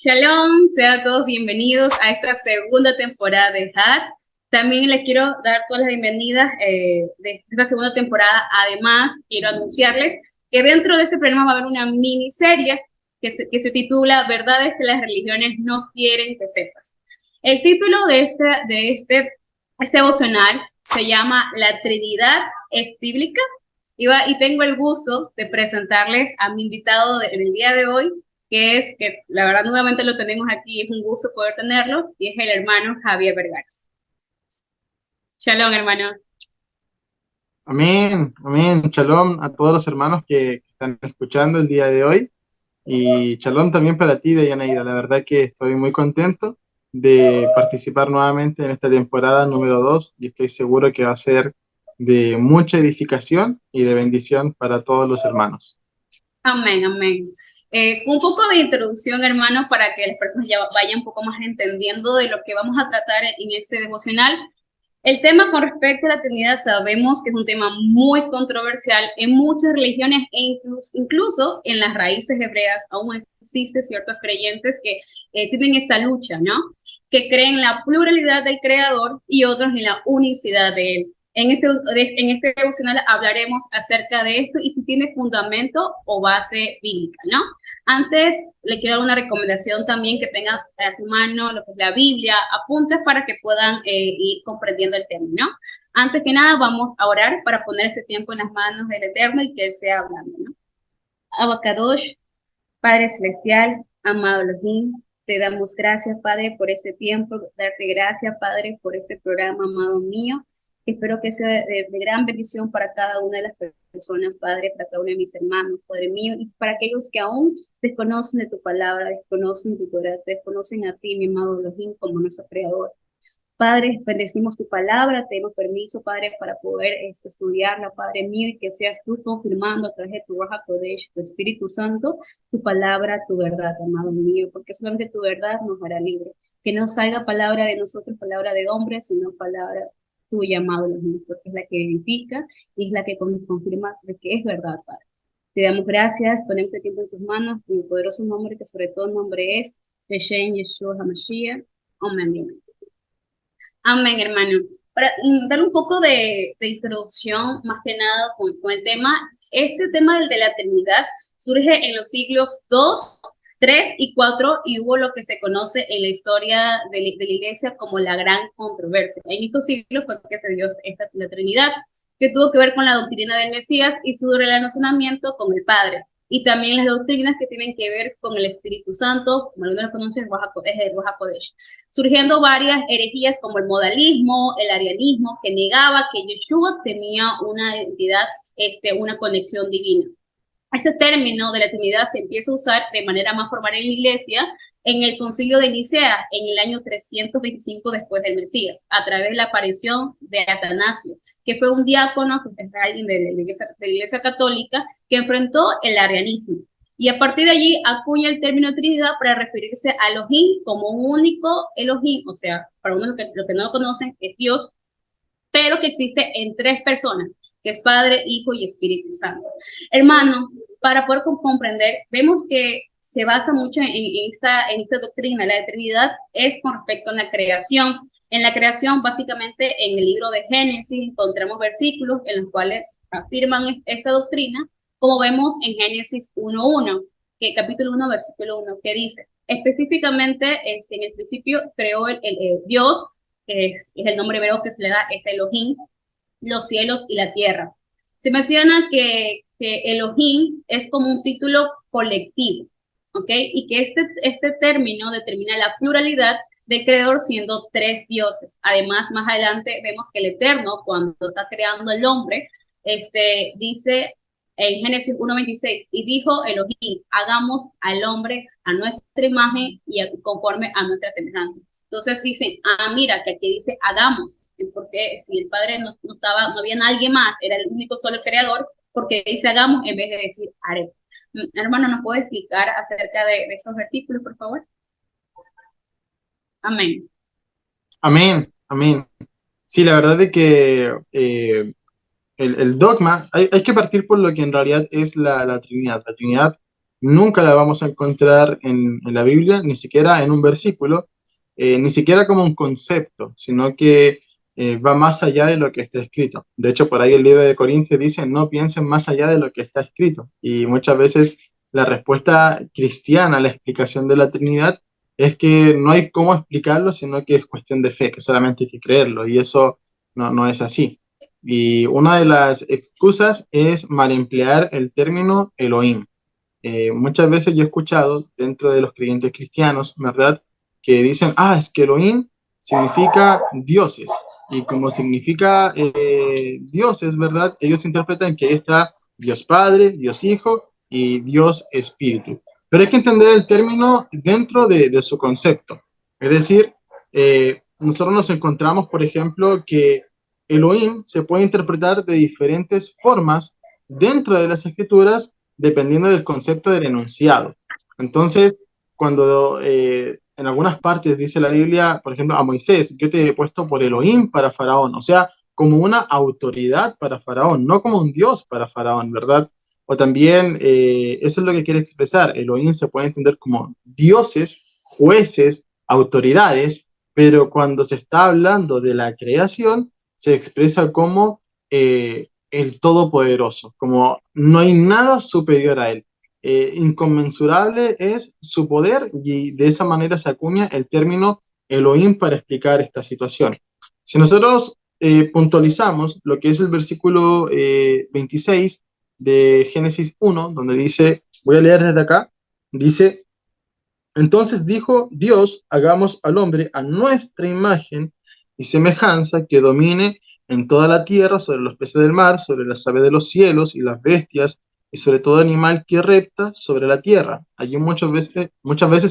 Shalom, sean todos bienvenidos a esta segunda temporada de HAT. También les quiero dar todas las bienvenidas de esta segunda temporada. Además, quiero anunciarles que dentro de este programa va a haber una miniserie que se titula Verdades que las religiones no quieren que sepas. El título de este devocional se llama La Trinidad es bíblica. Y tengo el gusto de presentarles a mi invitado del día de hoy, que la verdad nuevamente lo tenemos aquí, es un gusto poder tenerlo, y es el hermano Javier Vergara. Shalom, hermano. Amén, amén. Shalom a todos los hermanos que están escuchando el día de hoy. Y shalom también para ti, Deyaneira. La verdad que estoy muy contento de participar nuevamente en esta temporada número 2 y estoy seguro que va a ser de mucha edificación y de bendición para todos los hermanos. Amén, amén. Un poco de introducción, hermano, para que las personas ya vayan un poco más entendiendo de lo que vamos a tratar en ese devocional. El tema con respecto a la Trinidad sabemos que es un tema muy controversial en muchas religiones e incluso en las raíces hebreas aún existen ciertos creyentes que tienen esta lucha, ¿no? Que creen en la pluralidad del Creador y otros en la unicidad de Él. En este devocional hablaremos acerca de esto y si tiene fundamento o base bíblica, ¿no? Antes, le quiero dar una recomendación también que tengan a su mano lo que es la Biblia, apuntes para que puedan ir comprendiendo el tema, ¿no? Antes que nada, vamos a orar para poner ese tiempo en las manos del Eterno y que Él sea hablando, ¿no? Abacadosh, Padre Celestial, amado Elohim, te damos gracias, Padre, por este tiempo, darte gracias, Padre, por este programa, amado mío. Espero que sea de gran bendición para cada una de las personas, Padre, para cada uno de mis hermanos, Padre mío, y para aquellos que aún desconocen de tu palabra, desconocen tu Torah, desconocen a ti, mi amado Elohim, como nuestro Creador. Padre, bendecimos tu palabra, te damos permiso, Padre, para poder estudiarla, Padre mío, y que seas tú confirmando a través de tu Ruach HaKodesh, tu Espíritu Santo, tu palabra, tu verdad, amado mío, porque solamente tu verdad nos hará libre. Que no salga palabra de nosotros, palabra de hombre, sino palabra tuya, amado mío, porque es la que edifica y es la que nos confirma de que es verdad, Padre. Te damos gracias, ponemos este tiempo en tus manos, en el poderoso nombre que sobre todo nombre es Yeshen Yeshua HaMashiach. Amén. Amén, hermano. Para dar un poco de introducción, más que nada con el tema, este tema del de la Trinidad surge en los siglos II, III y IV y hubo lo que se conoce en la historia de la Iglesia como la Gran Controversia. En estos siglos fue que se dio la Trinidad, que tuvo que ver con la doctrina del Mesías y su relacionamiento con el Padre y también las doctrinas que tienen que ver con el Espíritu Santo, como algunos lo conocen, es el Ruach HaKodesh, surgiendo varias herejías como el modalismo, el arianismo, que negaba que Yeshua tenía una identidad, una conexión divina. Este término de la Trinidad se empieza a usar de manera más formal en la Iglesia en el Concilio de Nicea en el año 325 después del Mesías, a través de la aparición de Atanasio, que fue un diácono, que es alguien de la iglesia Católica, que enfrentó el arianismo. Y a partir de allí acuña el término Trinidad para referirse a Elohim como un único Elohim, o sea, para uno lo que no lo conocen, es Dios, pero que existe en tres personas, que es Padre, Hijo y Espíritu Santo. Hermano, para poder comprender, vemos que se basa mucho en esta doctrina. La Trinidad es con respecto a la creación. En la creación, básicamente, en el libro de Génesis encontramos versículos en los cuales afirman esta doctrina, como vemos en Génesis 1.1, que capítulo 1, versículo 1, que dice, específicamente, en el principio creó el Dios, que es el nombre hebreo que se le da, es Elohim, los cielos y la tierra. Se menciona que Elohim es como un título colectivo, ¿ok? Y que este término determina la pluralidad del creador siendo tres dioses. Además, más adelante vemos que el Eterno, cuando está creando el hombre, dice en Génesis 1.26, y dijo Elohim, hagamos al hombre a nuestra imagen y conforme a nuestra semejanza. Entonces dicen, mira, que aquí dice hagamos, porque si el Padre no había nadie más, era el único solo creador, porque dice hagamos en vez de decir haré. Hermano, ¿nos puede explicar acerca de estos versículos, por favor? Amén. Amén, amén. Sí, la verdad es que el dogma, hay que partir por lo que en realidad es la Trinidad. La Trinidad nunca la vamos a encontrar en la Biblia, ni siquiera en un versículo, ni siquiera como un concepto, sino que va más allá de lo que está escrito. De hecho, por ahí el libro de Corintios dice, no piensen más allá de lo que está escrito. Y muchas veces la respuesta cristiana a la explicación de la Trinidad es que no hay cómo explicarlo, sino que es cuestión de fe, que solamente hay que creerlo, y eso no es así. Y una de las excusas es mal emplear el término Elohim. Muchas veces yo he escuchado dentro de los creyentes cristianos, ¿verdad? Que dicen, es que Elohim significa dioses. Y como significa dioses, ¿verdad? Ellos interpretan que ahí está Dios Padre, Dios Hijo y Dios Espíritu. Pero hay que entender el término dentro de su concepto. Es decir, nosotros nos encontramos, por ejemplo, que Elohim se puede interpretar de diferentes formas dentro de las escrituras dependiendo del concepto del enunciado. Entonces, cuando en algunas partes dice la Biblia, por ejemplo, a Moisés, yo te he puesto por Elohim para Faraón, o sea, como una autoridad para Faraón, no como un Dios para Faraón, ¿verdad? O también, eso es lo que quiere expresar, Elohim se puede entender como dioses, jueces, autoridades, pero cuando se está hablando de la creación, se expresa como el Todopoderoso, como no hay nada superior a Él. Inconmensurable es su poder y de esa manera se acuña el término Elohim para explicar esta situación. Si nosotros puntualizamos lo que es el versículo 26 de Génesis 1, donde dice, voy a leer desde acá, dice, entonces dijo Dios, hagamos al hombre a nuestra imagen y semejanza que domine en toda la tierra, sobre los peces del mar, sobre las aves de los cielos y las bestias, y sobre todo animal que repta sobre la tierra. Allí muchas veces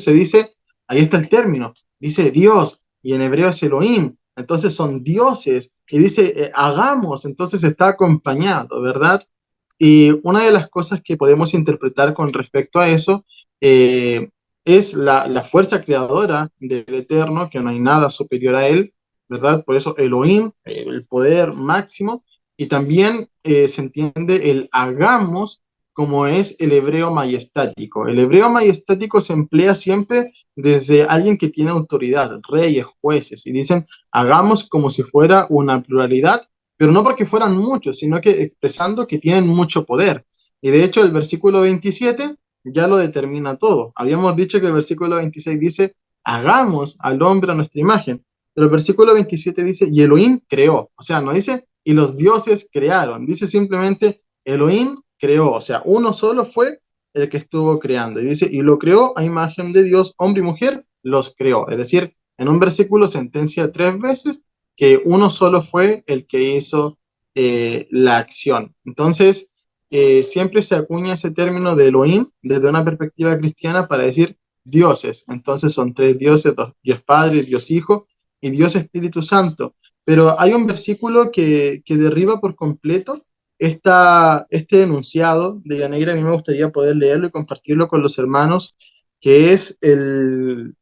se dice, ahí está el término, dice Dios, y en hebreo es Elohim, entonces son dioses, y dice hagamos, entonces está acompañado, ¿verdad? Y una de las cosas que podemos interpretar con respecto a eso, eh, es la fuerza creadora del Eterno, que no hay nada superior a él, ¿verdad? Por eso Elohim, el poder máximo, y también se entiende el hagamos como es el hebreo majestático. El hebreo majestático se emplea siempre desde alguien que tiene autoridad, reyes, jueces, y dicen hagamos como si fuera una pluralidad, pero no porque fueran muchos, sino que expresando que tienen mucho poder. Y de hecho el versículo 27 ya lo determina todo. Habíamos dicho que el versículo 26 dice, hagamos al hombre a nuestra imagen. Pero el versículo 27 dice, y Elohim creó. O sea, no dice, y los dioses crearon. Dice simplemente, Elohim creó. O sea, uno solo fue el que estuvo creando. Y dice, y lo creó a imagen de Dios, hombre y mujer, los creó. Es decir, en un versículo sentencia 3 veces que uno solo fue el que hizo la acción. Entonces, siempre se acuña ese término de Elohim desde una perspectiva cristiana para decir dioses. Entonces son tres dioses, Dios Padre, Dios Hijo y Dios Espíritu Santo. Pero hay un versículo que derriba por completo este enunciado de Yaneira. A mí me gustaría poder leerlo y compartirlo con los hermanos, que es en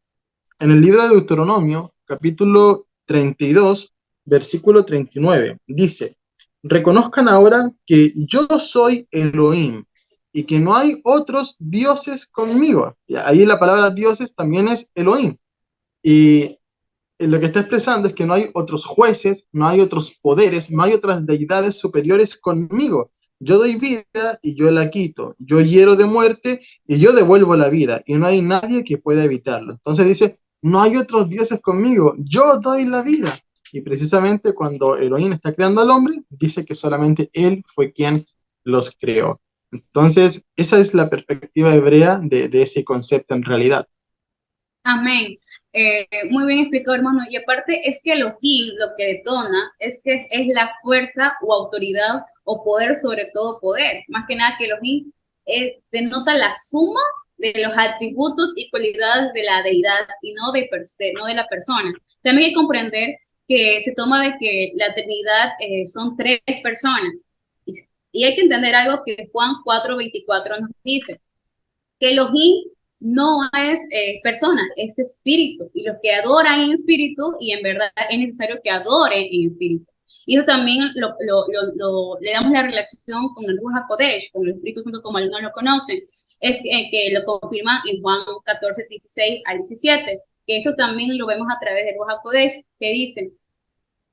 el libro de Deuteronomio, capítulo 32, versículo 39. Dice, reconozcan ahora que yo soy Elohim y que no hay otros dioses conmigo. Y ahí la palabra dioses también es Elohim. Y lo que está expresando es que no hay otros jueces, no hay otros poderes, no hay otras deidades superiores conmigo. Yo doy vida y yo la quito. Yo hiero de muerte y yo devuelvo la vida. Y no hay nadie que pueda evitarlo. Entonces dice, no hay otros dioses conmigo. Yo doy la vida. Y precisamente cuando Elohim está creando al hombre, dice que solamente él fue quien los creó. Entonces, esa es la perspectiva hebrea de ese concepto en realidad. Amén. Muy bien explicado, hermano. Y aparte es que Elohim lo que detona es que es la fuerza o autoridad o poder sobre todo poder. Más que nada que Elohim denota la suma de los atributos y cualidades de la deidad y no de la persona. También hay que comprender que se toma de que la Trinidad son tres personas. Y, y hay que entender algo que Juan 4:24 nos dice que Elohim no es persona, es espíritu. Y los que adoran en espíritu, y en verdad es necesario que adoren en espíritu. Y eso también le damos la relación con el Ruach HaKodesh, con el Espíritu Santo como algunos lo conocen, es que lo confirma en Juan 14, 16 al 17, que eso también lo vemos a través del Ruach HaKodesh, que dice,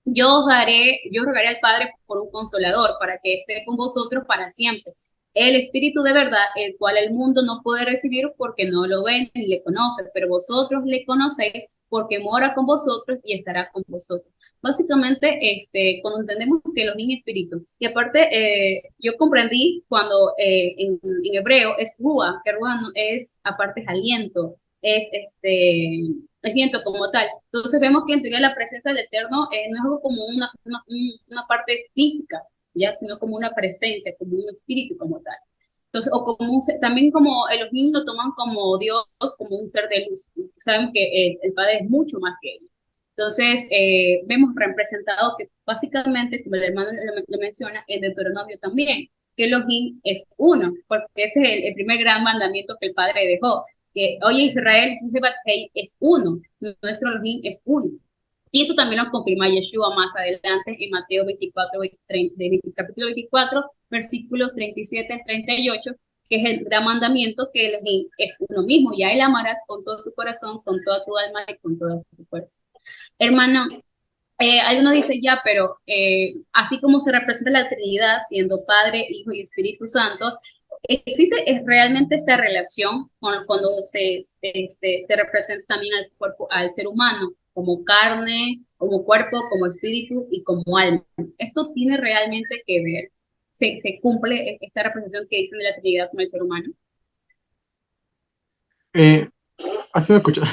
yo rogaré al Padre por un consolador, para que esté con vosotros para siempre. El Espíritu de verdad, el cual el mundo no puede recibir porque no lo ven ni le conoce, pero vosotros le conocéis porque mora con vosotros y estará con vosotros. Básicamente, cuando entendemos que Elohim es espíritu, y aparte, yo comprendí cuando en hebreo es Ruah, que Ruah es, aparte es aliento, es viento como tal. Entonces vemos que en teoría la presencia del Eterno no es algo como una parte física, ya, sino como una presencia, como un espíritu como tal. Entonces, o como también como Elohim lo toman como Dios, como un ser de luz. Saben que el Padre es mucho más que él. Entonces, vemos representado que básicamente, como el hermano lo menciona, en Deuteronomio también, que Elohim es uno, porque ese es el primer gran mandamiento que el Padre dejó, que, oye Israel, es uno, nuestro Elohim es uno. Y eso también lo confirma Yeshua más adelante en Mateo 24, capítulo 24, versículos 37 al 38, que es el gran mandamiento que Elohim es uno mismo. Ya él amarás con todo tu corazón, con toda tu alma y con toda tu fuerza. Hermano, algunos dicen ya, pero así como se representa la Trinidad, siendo Padre, Hijo y Espíritu Santo, ¿existe realmente esta relación cuando se representa también al cuerpo, al ser humano, como carne, como cuerpo, como espíritu y como alma? ¿Esto tiene realmente que ver? ¿Se cumple esta representación que dicen de la Trinidad con el ser humano? Eh, Así me escucho.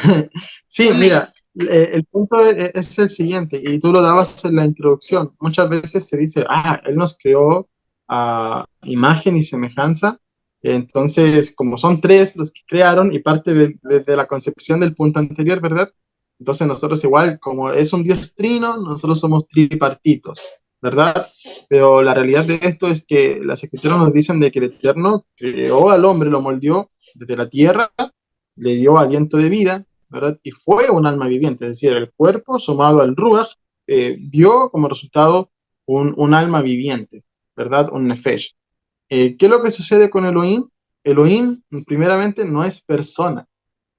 Sí, Amén. mira, el punto es el siguiente, y tú lo dabas en la introducción. Muchas veces se dice, Él nos creó a imagen y semejanza. Entonces, como son tres los que crearon y parte de la concepción del punto anterior, ¿verdad? Entonces nosotros igual, como es un Dios trino, nosotros somos tripartitos, ¿verdad? Pero la realidad de esto es que las escrituras nos dicen de que el Eterno creó al hombre, lo moldeó desde la tierra, le dio aliento de vida, ¿verdad? Y fue un alma viviente, es decir, el cuerpo sumado al Ruach dio como resultado un alma viviente, ¿verdad? Un Nefesh. ¿Qué es lo que sucede con Elohim? Elohim, primeramente, no es persona.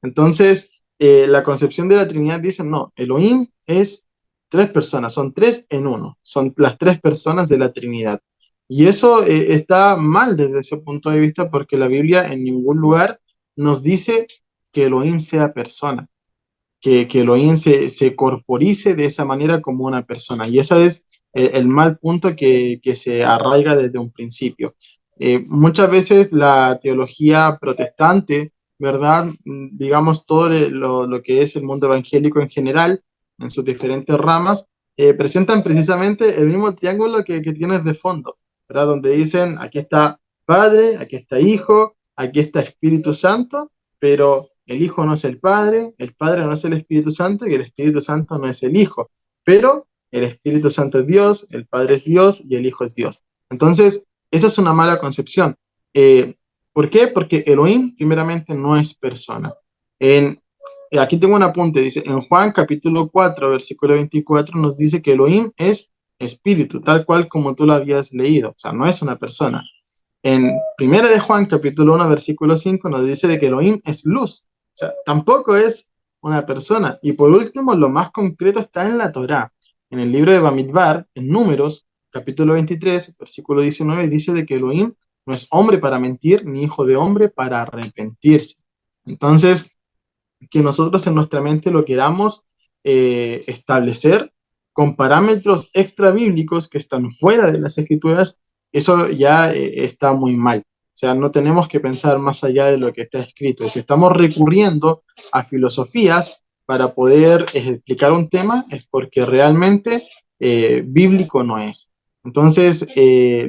Entonces, la concepción de la Trinidad dice, no, Elohim es tres personas, son tres en uno, son las tres personas de la Trinidad. Y eso está mal desde ese punto de vista porque la Biblia en ningún lugar nos dice que Elohim sea persona, que Elohim se corporice de esa manera como una persona. Y ese es el mal punto que se arraiga desde un principio. Muchas veces la teología protestante, ¿verdad? Digamos, todo lo que es el mundo evangélico en general, en sus diferentes ramas, presentan precisamente el mismo triángulo que tienes de fondo, ¿verdad? Donde dicen, aquí está Padre, aquí está Hijo, aquí está Espíritu Santo, pero el Hijo no es el Padre no es el Espíritu Santo y el Espíritu Santo no es el Hijo. Pero el Espíritu Santo es Dios, el Padre es Dios y el Hijo es Dios. Entonces, esa es una mala concepción. Eh, ¿Por qué? Porque Elohim, primeramente, no es persona. En, Aquí tengo un apunte, dice, en Juan capítulo 4, versículo 24, nos dice que Elohim es espíritu, tal cual como tú lo habías leído, o sea, no es una persona. En Primera de Juan, capítulo 1, versículo 5, nos dice de que Elohim es luz. O sea, tampoco es una persona. Y por último, lo más concreto está en la Torá. En el libro de Bamidbar, en Números, capítulo 23, versículo 19, dice de que Elohim no es hombre para mentir, ni hijo de hombre para arrepentirse. Entonces, que nosotros en nuestra mente lo queramos establecer con parámetros extra bíblicos que están fuera de las escrituras, eso ya está muy mal. O sea, no tenemos que pensar más allá de lo que está escrito. Si estamos recurriendo a filosofías para poder explicar un tema, es porque realmente bíblico no es. Entonces,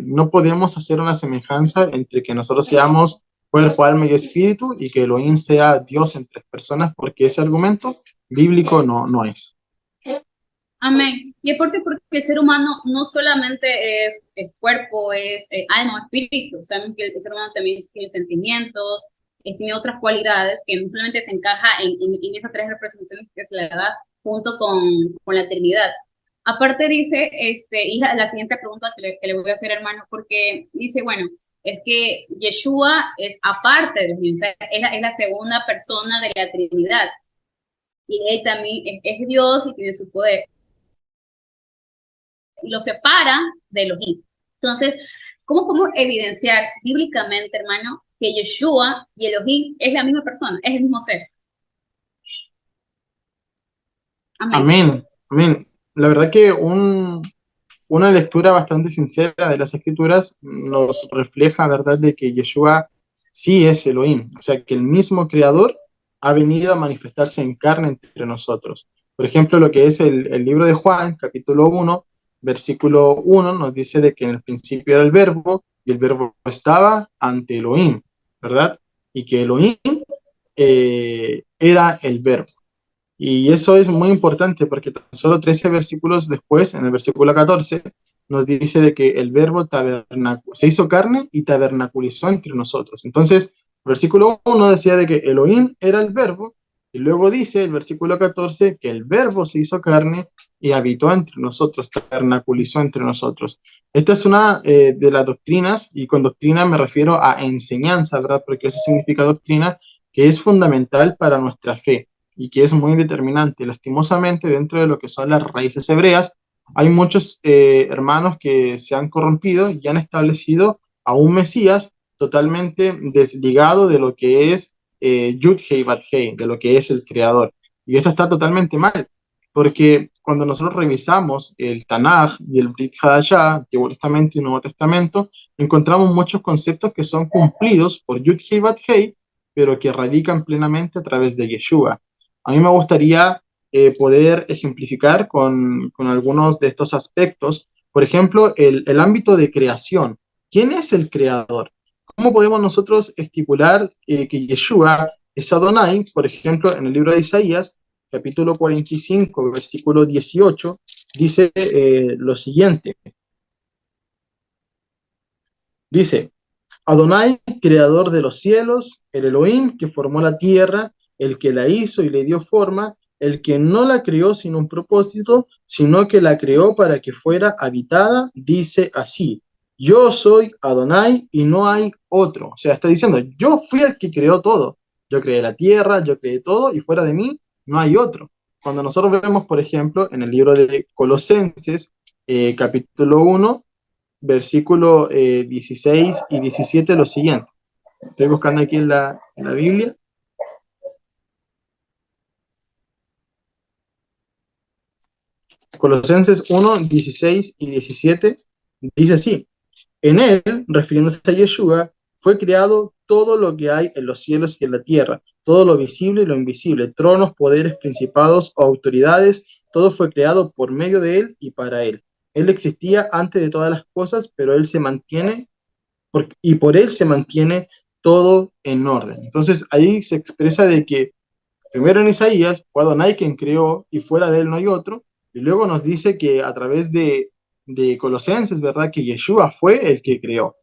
no podemos hacer una semejanza entre que nosotros seamos cuerpo, alma y espíritu, y que Elohim sea Dios en tres personas, porque ese argumento bíblico no es. Amén. Y aparte porque el ser humano no solamente es cuerpo, es alma, espíritu. Saben que el ser humano también tiene sentimientos, tiene otras cualidades que no solamente se encaja en esas tres representaciones que se le da junto con la Trinidad. Aparte dice, y la siguiente pregunta que le voy a hacer, hermano, porque dice, bueno, es que Yeshua es aparte de Dios, o sea, es la segunda persona de la Trinidad, y él también es Dios y tiene su poder, y lo separa de Elohim. Entonces, ¿cómo podemos evidenciar bíblicamente, hermano, que Yeshua y Elohim es la misma persona, es el mismo ser? Amén. Amén, amén. La verdad que una lectura bastante sincera de las Escrituras nos refleja, ¿verdad?, de que Yeshua sí es Elohim, o sea, que el mismo Creador ha venido a manifestarse en carne entre nosotros. Por ejemplo, lo que es el libro de Juan, capítulo 1, versículo 1, nos dice de que en el principio era el verbo, y el verbo estaba ante Elohim, ¿verdad? Y que Elohim era el verbo. Y eso es muy importante porque tan solo 13 versículos después, en el versículo 14, nos dice de que el verbo se hizo carne y tabernaculizó entre nosotros. Entonces, el versículo 1 decía de que Elohim era el verbo, y luego dice el versículo 14 que el verbo se hizo carne y habitó entre nosotros, tabernaculizó entre nosotros. Esta es una de las doctrinas, y con doctrina me refiero a enseñanza, ¿verdad? Porque eso significa doctrina, que es fundamental para nuestra fe y que es muy determinante. Lastimosamente, dentro de lo que son las raíces hebreas, hay muchos hermanos que se han corrompido y han establecido a un Mesías totalmente desligado de lo que es Yud-Hei Bat-Hei, de lo que es el Creador. Y esto está totalmente mal, porque cuando nosotros revisamos el Tanaj y el Brit Hadashah, Antiguo Testamento y Nuevo Testamento, encontramos muchos conceptos que son cumplidos por Yud-Hei Bat-Hei, pero que radican plenamente a través de Yeshua. A mí me gustaría poder ejemplificar con algunos de estos aspectos. Por ejemplo, el ámbito de creación. ¿Quién es el creador? ¿Cómo podemos nosotros estipular que Yeshua es Adonai? Por ejemplo, en el libro de Isaías, capítulo 45, versículo 18, dice lo siguiente. Dice, Adonai, creador de los cielos, el Elohim que formó la tierra, el que la hizo y le dio forma, el que no la creó sin un propósito, sino que la creó para que fuera habitada, dice así, yo soy Adonai y no hay otro. O sea, está diciendo, yo fui el que creó todo. Yo creé la tierra, yo creé todo y fuera de mí no hay otro. Cuando nosotros vemos, por ejemplo, en el libro de Colosenses, capítulo 1, versículo 16 y 17, lo siguiente. Estoy buscando aquí en la Biblia. Colosenses 1, 16 y 17 dice así. En él, refiriéndose a Yeshua, fue creado todo lo que hay en los cielos y en la tierra, todo lo visible y lo invisible, tronos, poderes, principados o autoridades, todo fue creado por medio de él y para él. Él existía antes de todas las cosas, pero él se mantiene y por él se mantiene todo en orden. Entonces ahí se expresa de que primero en Isaías fue Adonai quien creó y fuera de él no hay otro, y luego nos dice que a través de Colosenses, ¿verdad? Que Yeshua fue el que creó.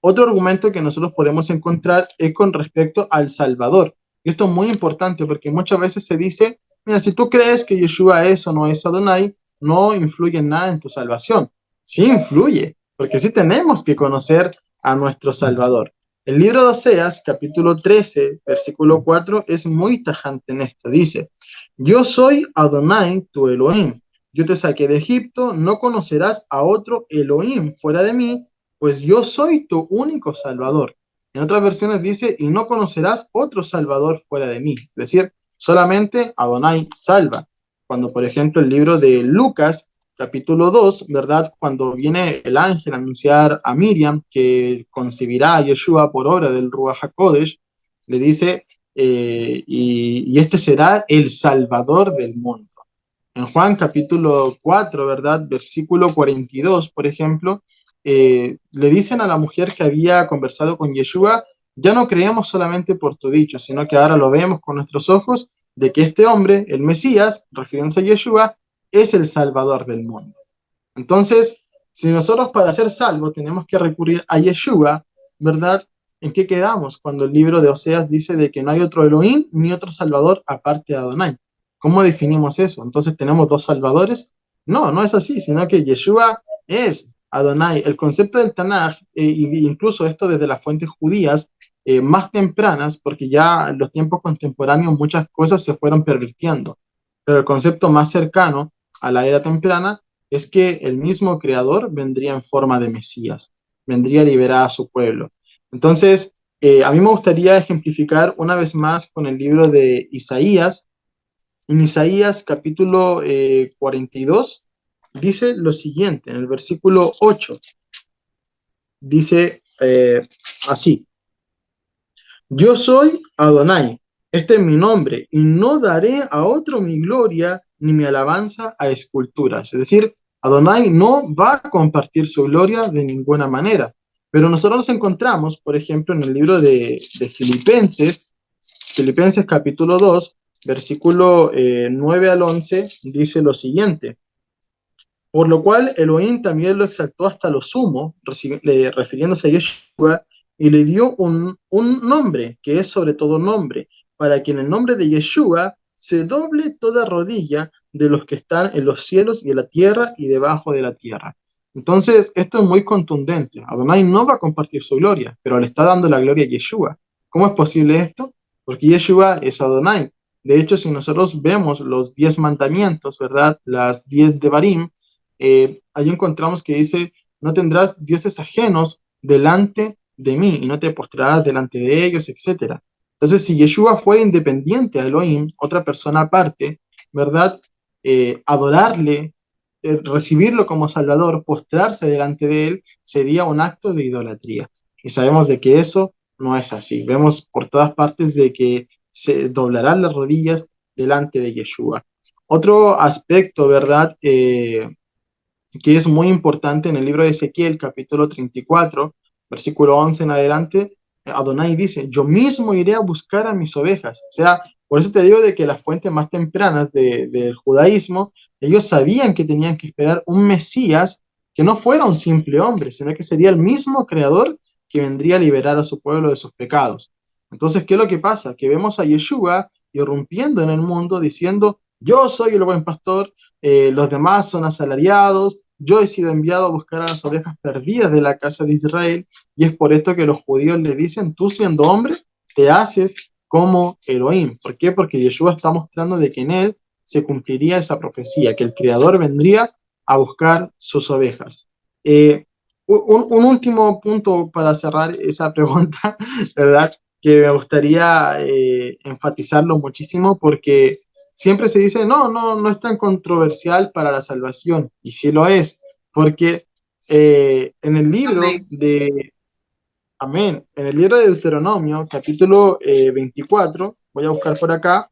Otro argumento que nosotros podemos encontrar es con respecto al Salvador. Y esto es muy importante porque muchas veces se dice, mira, si tú crees que Yeshua es o no es Adonai, no influye en nada en tu salvación. Sí influye, porque sí tenemos que conocer a nuestro Salvador. El libro de Oseas, capítulo 13, versículo 4, es muy tajante en esto. Dice, yo soy Adonai, tu Elohim. Yo te saqué de Egipto, no conocerás a otro Elohim fuera de mí, pues yo soy tu único Salvador. En otras versiones dice, y no conocerás otro Salvador fuera de mí. Es decir, solamente Adonai salva. Cuando, por ejemplo, el libro de Lucas, capítulo 2, ¿verdad? Cuando viene el ángel a anunciar a Miriam que concebirá a Yeshua por obra del Ruach HaKodesh, le dice, y este será el Salvador del mundo. En Juan capítulo 4, ¿verdad? Versículo 42, por ejemplo, le dicen a la mujer que había conversado con Yeshua, ya no creemos solamente por tu dicho, sino que ahora lo vemos con nuestros ojos, de que este hombre, el Mesías, refiriéndose a Yeshua, es el Salvador del mundo. Entonces, si nosotros para ser salvos tenemos que recurrir a Yeshua, ¿verdad? ¿En qué quedamos cuando el libro de Oseas dice de que no hay otro Elohim ni otro Salvador aparte de Adonai? ¿Cómo definimos eso? Entonces tenemos dos salvadores. No, no es así, sino que Yeshua es Adonai. El concepto del Tanaj, incluso esto desde las fuentes judías más tempranas, porque ya en los tiempos contemporáneos muchas cosas se fueron pervirtiendo, pero el concepto más cercano a la era temprana es que el mismo creador vendría en forma de Mesías, vendría a liberar a su pueblo. Entonces, a mí me gustaría ejemplificar una vez más con el libro de Isaías. En Isaías capítulo 42 dice lo siguiente, en el versículo 8, dice así: yo soy Adonai, este es mi nombre, y no daré a otro mi gloria ni mi alabanza a esculturas. Es decir, Adonai no va a compartir su gloria de ninguna manera. Pero nosotros nos encontramos, por ejemplo, en el libro de Filipenses, Filipenses capítulo 2, versículo 9 al 11, dice lo siguiente: por lo cual Elohim también lo exaltó hasta lo sumo, refiriéndose a Yeshua, y le dio un nombre, que es sobre todo nombre, para que en el nombre de Yeshua se doble toda rodilla de los que están en los cielos y en la tierra y debajo de la tierra. Entonces, esto es muy contundente. Adonai no va a compartir su gloria, pero le está dando la gloria a Yeshua. ¿Cómo es posible esto? Porque Yeshua es Adonai. De hecho, si nosotros vemos los 10 mandamientos, ¿verdad? Las 10 Devarim, ahí encontramos que dice: no tendrás dioses ajenos delante de mí y no te postrarás delante de ellos, etcétera. Entonces, si Yeshua fuera independiente a Elohim, otra persona aparte, ¿verdad? Adorarle, recibirlo como Salvador, postrarse delante de él, sería un acto de idolatría. Y sabemos de que eso no es así. Vemos por todas partes de que se doblarán las rodillas delante de Yeshua. Otro aspecto, ¿verdad? Que es muy importante en el libro de Ezequiel, capítulo 34, versículo 11 en adelante. Adonai dice: yo mismo iré a buscar a mis ovejas. O sea, por eso te digo de que las fuentes más tempranas del judaísmo, ellos sabían que tenían que esperar un Mesías que no fuera un simple hombre, sino que sería el mismo creador que vendría a liberar a su pueblo de sus pecados. Entonces, ¿qué es lo que pasa? Que vemos a Yeshua irrumpiendo en el mundo diciendo: yo soy el buen pastor, los demás son asalariados, yo he sido enviado a buscar a las ovejas perdidas de la casa de Israel, y es por esto que los judíos le dicen: tú siendo hombre, te haces como Elohim. ¿Por qué? Porque Yeshua está mostrando de que en él se cumpliría esa profecía, que el Creador vendría a buscar sus ovejas. Un último punto para cerrar esa pregunta, ¿verdad? Que me gustaría enfatizarlo muchísimo, porque siempre se dice: no es tan controversial para la salvación, y sí lo es, porque en el libro Amén. de, amén, en el libro de Deuteronomio, capítulo 24, voy a buscar por acá,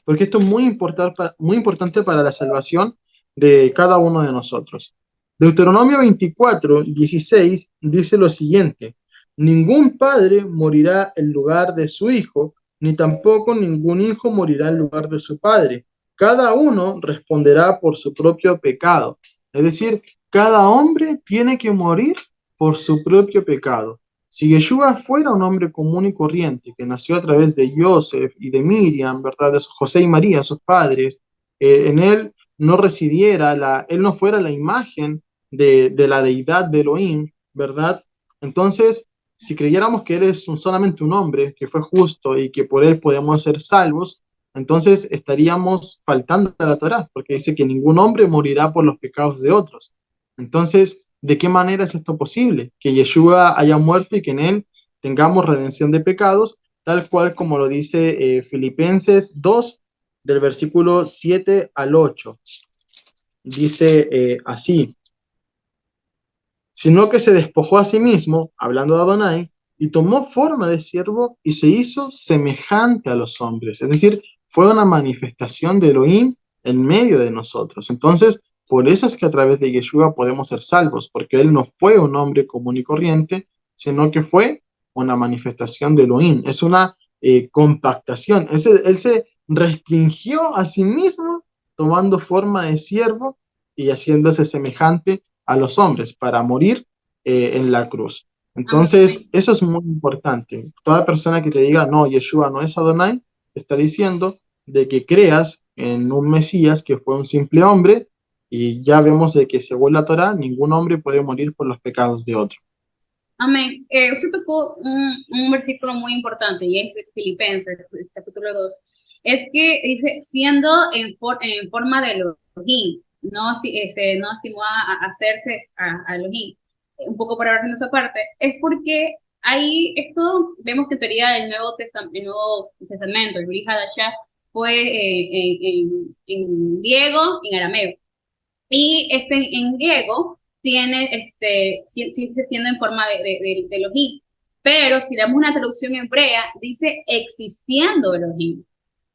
porque esto es muy importante para la salvación de cada uno de nosotros. Deuteronomio 24, 16 dice lo siguiente: ningún padre morirá en lugar de su hijo, ni tampoco ningún hijo morirá en lugar de su padre. Cada uno responderá por su propio pecado. Es decir, cada hombre tiene que morir por su propio pecado. Si Yeshua fuera un hombre común y corriente, que nació a través de Joseph y de Miriam, ¿verdad? De José y María, sus padres, en él no residiera, él no fuera la imagen de la deidad de Elohim, ¿verdad? Entonces, si creyéramos que él es solamente un hombre, que fue justo y que por él podemos ser salvos, entonces estaríamos faltando a la Torá, porque dice que ningún hombre morirá por los pecados de otros. Entonces, ¿de qué manera es esto posible? Que Yeshua haya muerto y que en él tengamos redención de pecados, tal cual como lo dice Filipenses 2, del versículo 7 al 8. Dice así: sino que se despojó a sí mismo, hablando de Adonai, y tomó forma de siervo y se hizo semejante a los hombres. Es decir, fue una manifestación de Elohim en medio de nosotros. Entonces, por eso es que a través de Yeshua podemos ser salvos, porque él no fue un hombre común y corriente, sino que fue una manifestación de Elohim. Es una compactación. Él se restringió a sí mismo, tomando forma de siervo y haciéndose semejante a los hombres para morir en la cruz. Amén. Entonces, eso es muy importante. Toda persona que te diga: no, Yeshua no es Adonai, te está diciendo de que creas en un Mesías que fue un simple hombre, Y ya vemos de que según la Torá, ningún hombre puede morir por los pecados de otro. Amén. Usted tocó un versículo muy importante y es de Filipenses, capítulo 2. Es que dice, siendo en forma de Elohim, no estimó a hacerse a Elohim. Un poco para hablar de esa parte, es porque ahí esto vemos que en teoría el Nuevo Testamento, el Brit Hadashah, fue en griego y en arameo. Y en griego tiene, sigue siendo en forma de Elohim. Pero si damos una traducción hebrea, dice existiendo Elohim.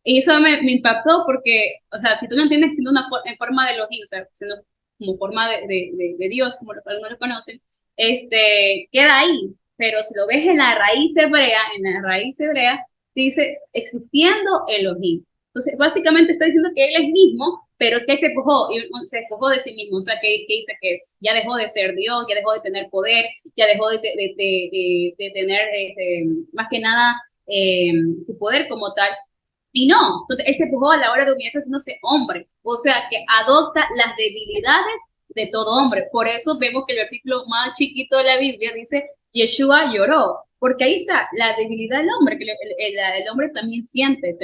Y eso me impactó porque, o sea, si tú no entiendes siendo en forma de Elohim, o sea, siendo como forma de Dios, como algunos lo conocen, queda ahí. Pero si lo ves en la raíz hebrea, dice existiendo Elohim. Entonces, básicamente está diciendo que él es mismo, pero que se despojó de sí mismo. O sea, que dice que ya dejó de ser Dios, ya dejó de tener poder, ya dejó de tener, más que nada, su poder como tal. Y no, él se despojó a la hora de humillarse haciéndose hombre. O sea, que adopta las debilidades de todo hombre. Por eso vemos que el versículo más chiquito de la Biblia dice, Yeshua lloró, porque ahí está la debilidad del hombre, que el hombre también siente,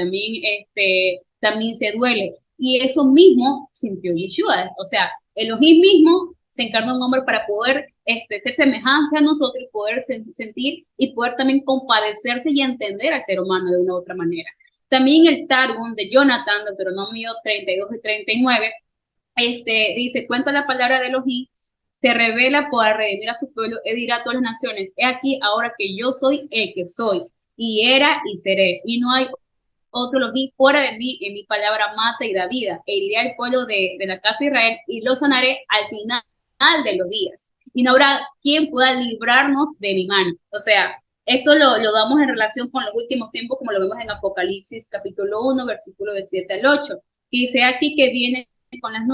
también se duele. Y eso mismo sintió Yeshua. O sea, Elohim mismo se encarnó un hombre para poder ser semejante a nosotros, poder sentir y poder también compadecerse y entender al ser humano de una u otra manera. También el Targum de Jonathan, Deuteronomio 32 y 39, dice, cuenta la palabra de Elohim, se revela para redimir a su pueblo, y dirá a todas las naciones, he aquí ahora que yo soy el que soy, y era y seré, y no hay otro Elohim fuera de mí, en mi palabra mata y da vida, e iré al pueblo de la casa de Israel, y lo sanaré al final de los días, y no habrá quien pueda librarnos de mi mano. O sea, eso lo damos en relación con los últimos tiempos, como lo vemos en Apocalipsis capítulo 1, versículo del 7 al 8, que dice aquí que viene con las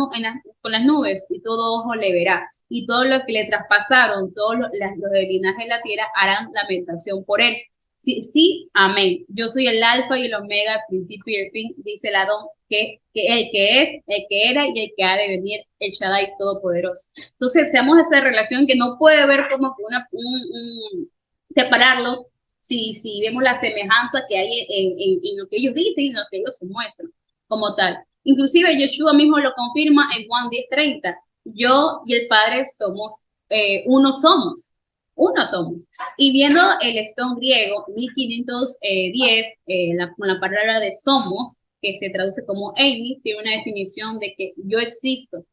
nubes y todo ojo le verá, y todos los que le traspasaron, todos los del linaje de la tierra harán lamentación por él. Sí, sí, amén. Yo soy el alfa y el omega, el principio y el fin, dice el Adón, que el que es, el que era y el que ha de venir, el Shaddai Todopoderoso. Entonces, seamos esa relación que no puede ver como que separarlo si vemos la semejanza que hay en lo que ellos dicen y en lo que ellos se muestran como tal. Inclusive Yeshua mismo lo confirma en Juan 10:30. Yo y el Padre somos, uno somos, uno somos. Y viendo el Strong griego, 1510, con la palabra de somos, que se traduce como Eimi, tiene una definición de que yo existo.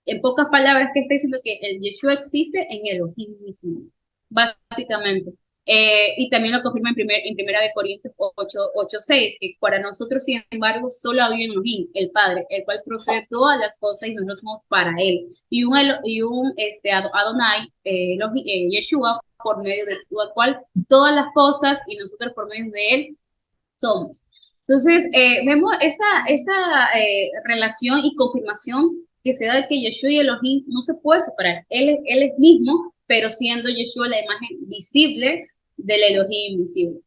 En pocas palabras, que está diciendo que el Yeshua existe en Elohim mismo, básicamente. Y también lo confirma en primera de Corintios 8:6, que para nosotros, sin embargo, solo hay un Elohim, el Padre, el cual procede todas las cosas y nosotros somos para él. Y un Adonai, Yeshua, por medio de cual todas las cosas y nosotros por medio de él somos. Entonces, vemos esa relación y confirmación que se da de que Yeshua y Elohim no se puede separar. Él es mismo, pero siendo Yeshua la imagen visible del Elohim invisible.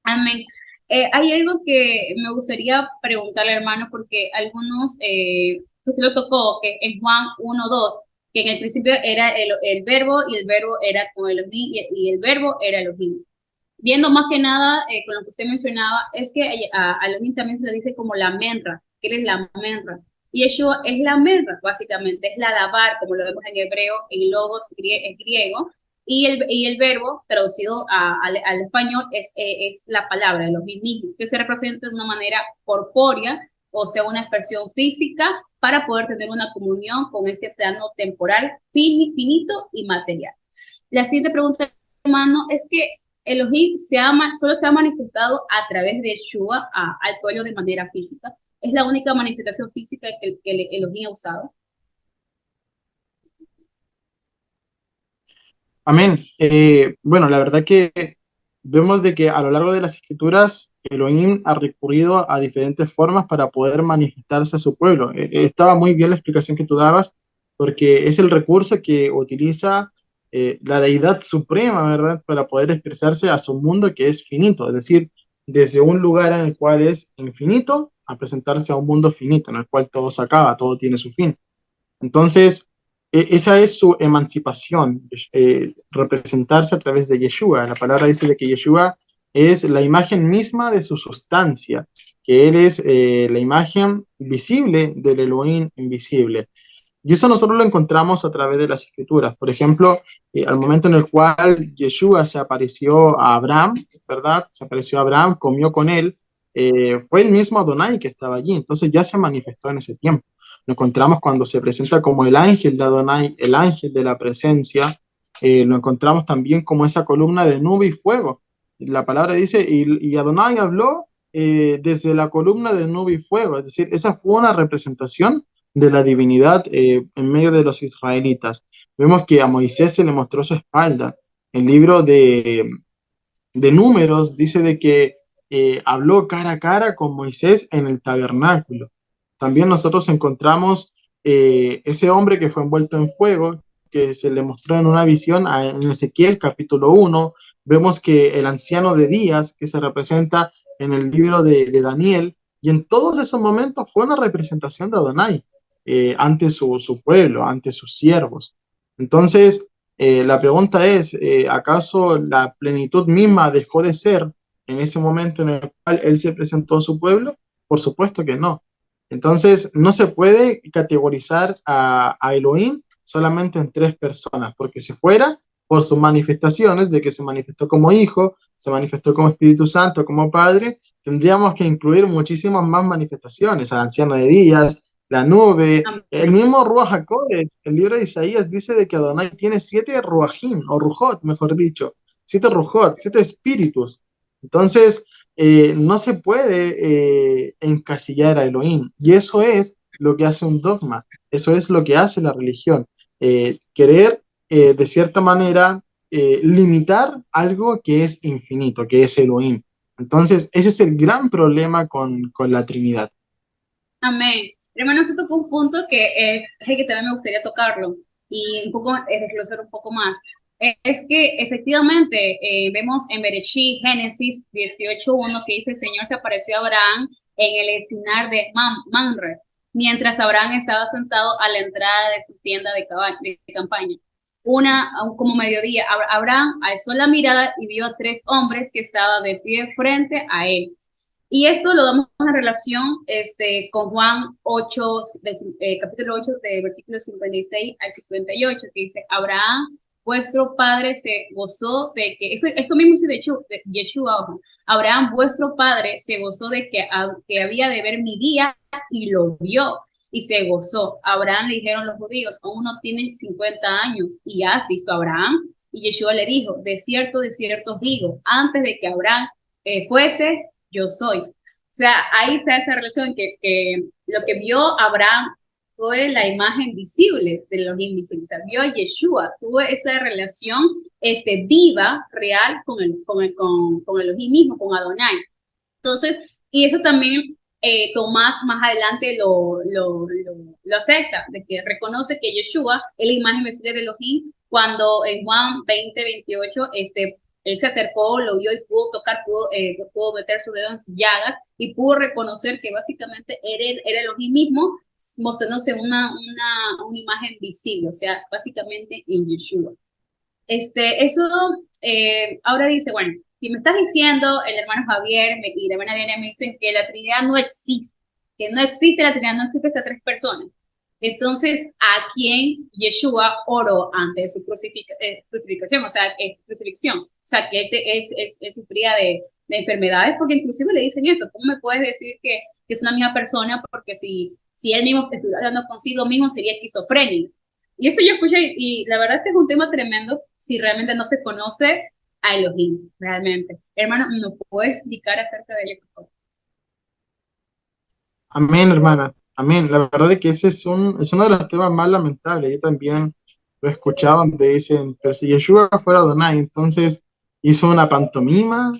Amén. Hay algo que me gustaría preguntarle, hermano, porque algunos, usted lo tocó, que en Juan 1:2, que en el principio era el verbo y el verbo era con Elohim y el verbo era Elohim. Viendo más que nada con lo que usted mencionaba, es que a Elohim también se le dice como la menra, que él es la menra. Y Yeshua es la menra, básicamente, es la dabar, como lo vemos en hebreo, en logos es griego, y el verbo traducido al español es la palabra, Elohim mismo, que se representa de una manera corpórea, o sea, una expresión física, para poder tener una comunión con este plano temporal, finito y material. La siguiente pregunta, hermano, es que Elohim solo se ha manifestado a través de Yeshua al pueblo de manera física. Es la única manifestación física que Elohim ha usado. Amén. Bueno, la verdad que vemos de que a lo largo de las escrituras Elohim ha recurrido a diferentes formas para poder manifestarse a su pueblo. Estaba muy bien la explicación que tú dabas, porque es el recurso que utiliza la deidad suprema, ¿verdad? Para poder expresarse a su mundo que es finito, es decir, desde un lugar en el cual es infinito a presentarse a un mundo finito, en el cual todo se acaba, todo tiene su fin. Entonces, esa es su emancipación, representarse a través de Yeshua. La palabra dice de que Yeshua es la imagen misma de su sustancia, que Él es la imagen visible del Elohim invisible. Y eso nosotros lo encontramos a través de las escrituras. Por ejemplo, al momento en el cual Yeshua se apareció a Abraham, ¿verdad? Se apareció a Abraham, comió con él, fue el mismo Adonai que estaba allí, entonces ya se manifestó en ese tiempo. Lo encontramos cuando se presenta como el ángel de Adonai, el ángel de la presencia, lo encontramos también como esa columna de nube y fuego. La palabra dice, y Adonai habló desde la columna de nube y fuego, es decir, esa fue una representación de la divinidad en medio de los israelitas. Vemos que a Moisés se le mostró su espalda. El libro de Números dice de que habló cara a cara con Moisés en el tabernáculo. También nosotros encontramos ese hombre que fue envuelto en fuego, que se le mostró en una visión en Ezequiel capítulo 1. Vemos que el anciano de Días, que se representa en el libro de Daniel, y en todos esos momentos fue una representación de Adonai ante su pueblo, ante sus siervos. Entonces, la pregunta es, ¿acaso la plenitud misma dejó de ser en ese momento en el cual él se presentó a su pueblo? Por supuesto que no. Entonces, no se puede categorizar a Elohim solamente en tres personas, porque si fuera por sus manifestaciones, de que se manifestó como Hijo, se manifestó como Espíritu Santo, como Padre, tendríamos que incluir muchísimas más manifestaciones, al anciano de días, la nube, el mismo Ruach HaKodesh. El libro de Isaías dice de que Adonai tiene 7 ruajim, o rujot, mejor dicho, 7 rujot, 7 espíritus. Entonces, no se puede encasillar a Elohim. Y eso es lo que hace un dogma, eso es lo que hace la religión. Querer, de cierta manera, limitar algo que es infinito, que es Elohim. Entonces, ese es el gran problema con la Trinidad. Amén. Hermano, se tocó un punto que es el que también me gustaría tocarlo y un poco desglosar un poco más. Es que efectivamente vemos en Bereshit, Génesis 18:1, que dice: el Señor se apareció a Abraham en el encinar de Mamre, mientras Abraham estaba sentado a la entrada de su tienda de campaña. Como mediodía, Abraham alzó la mirada y vio a 3 hombres que estaban de pie frente a él. Y esto lo damos en relación con Juan 8, capítulo 8, de versículos 56 al 58, que dice: Abraham, vuestro padre, se gozó de que, esto mismo dice de hecho de Yeshua, ojo. Abraham, vuestro padre, se gozó de que había de ver mi día y lo vio y se gozó. Abraham, le dijeron los judíos: aún no tiene 50 años y has visto a Abraham. Y Yeshua le dijo: de cierto os digo, antes de que Abraham fuese, yo soy. O sea, ahí se hace esa relación que lo que vio Abraham fue la imagen visible de los invisibles. Vio a Yeshua, tuvo esa relación viva, real, con Elohim mismo, con Adonai. Entonces, y eso también Tomás más adelante lo acepta, de que reconoce que Yeshua es la imagen visible de Elohim, cuando en Juan 20:28, él se acercó, lo vio y pudo tocar, pudo meter su dedo en sus llagas y pudo reconocer que básicamente era Elohim mismo, mostrándose una imagen visible, o sea, básicamente en Yeshua. Eso ahora dice, bueno, si me estás diciendo, el hermano Javier y la hermana Diana me dicen que la Trinidad no existe, que no existe la Trinidad, no existe estas 3 personas. Entonces, ¿a quién Yeshua oró antes de su crucifixión? O sea, crucifixión. O sea, que él sufría de enfermedades, porque inclusive le dicen eso. ¿Cómo me puedes decir que es una misma persona? Porque si él mismo estuviera hablando consigo mismo, sería esquizofrénico. Y eso yo escuché, y la verdad es que es un tema tremendo si realmente no se conoce a Elohim, realmente. Hermano, ¿nos puede explicar acerca de ello, por favor? Amén, hermana. Amén. La verdad es que ese es uno de los temas más lamentables. Yo también lo he escuchado donde dicen, pero si Yeshua fuera Adonai, entonces hizo una pantomima,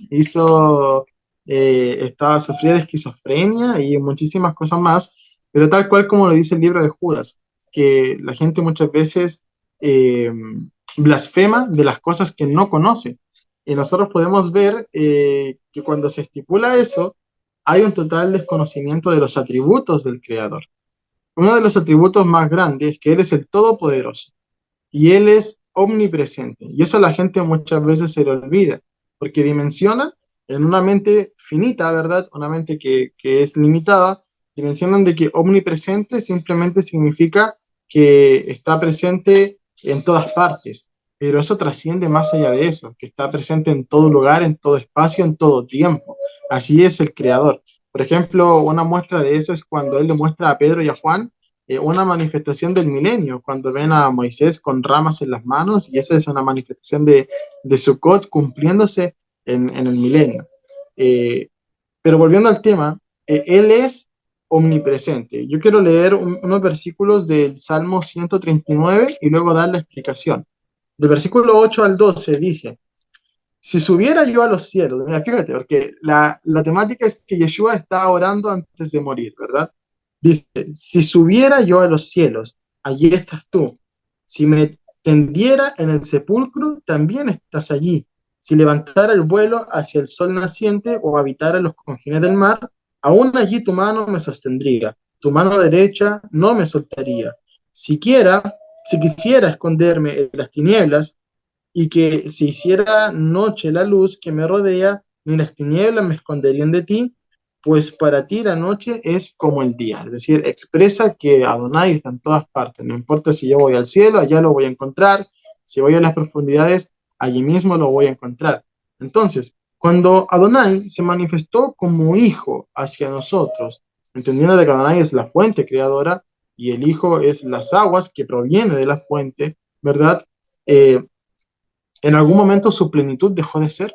sufría de esquizofrenia y muchísimas cosas más, pero tal cual como lo dice el libro de Judas, que la gente muchas veces eh, blasfema de las cosas que no conoce. Y nosotros podemos ver que cuando se estipula eso, hay un total desconocimiento de los atributos del Creador. uno de los atributos más grandes es que Él es el Todopoderoso y Él es omnipresente. Y eso a la gente muchas veces se le olvida, porque dimensiona en una mente finita, ¿verdad? Una mente que es limitada, dimensionan de que omnipresente simplemente significa que está presente en todas partes, pero eso trasciende más allá de eso, que está presente en todo lugar, en todo espacio, en todo tiempo. Así es el Creador. Por ejemplo, una muestra de eso es cuando Él le muestra a Pedro y a Juan una manifestación del milenio, cuando ven a Moisés con ramas en las manos, y esa es una manifestación de Sukkot cumpliéndose en el milenio. Eh, pero volviendo al tema, Él es omnipresente. Yo quiero leer unos versículos del Salmo 139 y luego dar la explicación. Del versículo 8 al 12 dice, si subiera yo a los cielos, mira, fíjate, porque la temática es que Yeshua está orando antes de morir, ¿verdad? Dice, si subiera yo a los cielos, allí estás tú. Si me tendiera en el sepulcro, también estás allí. Si levantara el vuelo hacia el sol naciente o habitara los confines del mar, aún allí tu mano me sostendría, tu mano derecha no me soltaría. Siquiera, si quisiera esconderme en las tinieblas, y que se hiciera noche la luz que me rodea, ni las tinieblas me esconderían de ti, pues para ti la noche es como el día. Es decir, expresa que Adonai está en todas partes. No importa si yo voy al cielo, allá lo voy a encontrar. Si voy a las profundidades, allí mismo lo voy a encontrar. Entonces, cuando Adonai se manifestó como hijo hacia nosotros, entendiendo de que Adonai es la fuente creadora y el hijo es las aguas que proviene de la fuente, ¿verdad? En algún momento su plenitud dejó de ser,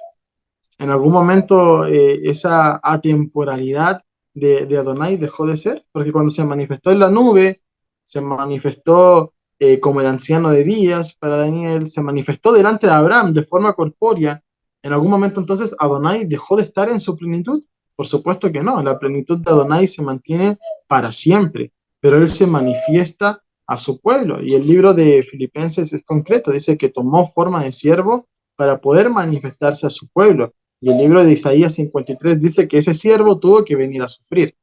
en algún momento esa atemporalidad de Adonai dejó de ser, porque cuando se manifestó en la nube, se manifestó como el anciano de días para Daniel, se manifestó delante de Abraham de forma corpórea, en algún momento entonces Adonai dejó de estar en su plenitud. Por supuesto que no, la plenitud de Adonai se mantiene para siempre, pero él se manifiesta a su pueblo. Y el libro de Filipenses es concreto, dice que tomó forma de siervo para poder manifestarse a su pueblo. Y el libro de Isaías 53 dice que ese siervo tuvo que venir a sufrir.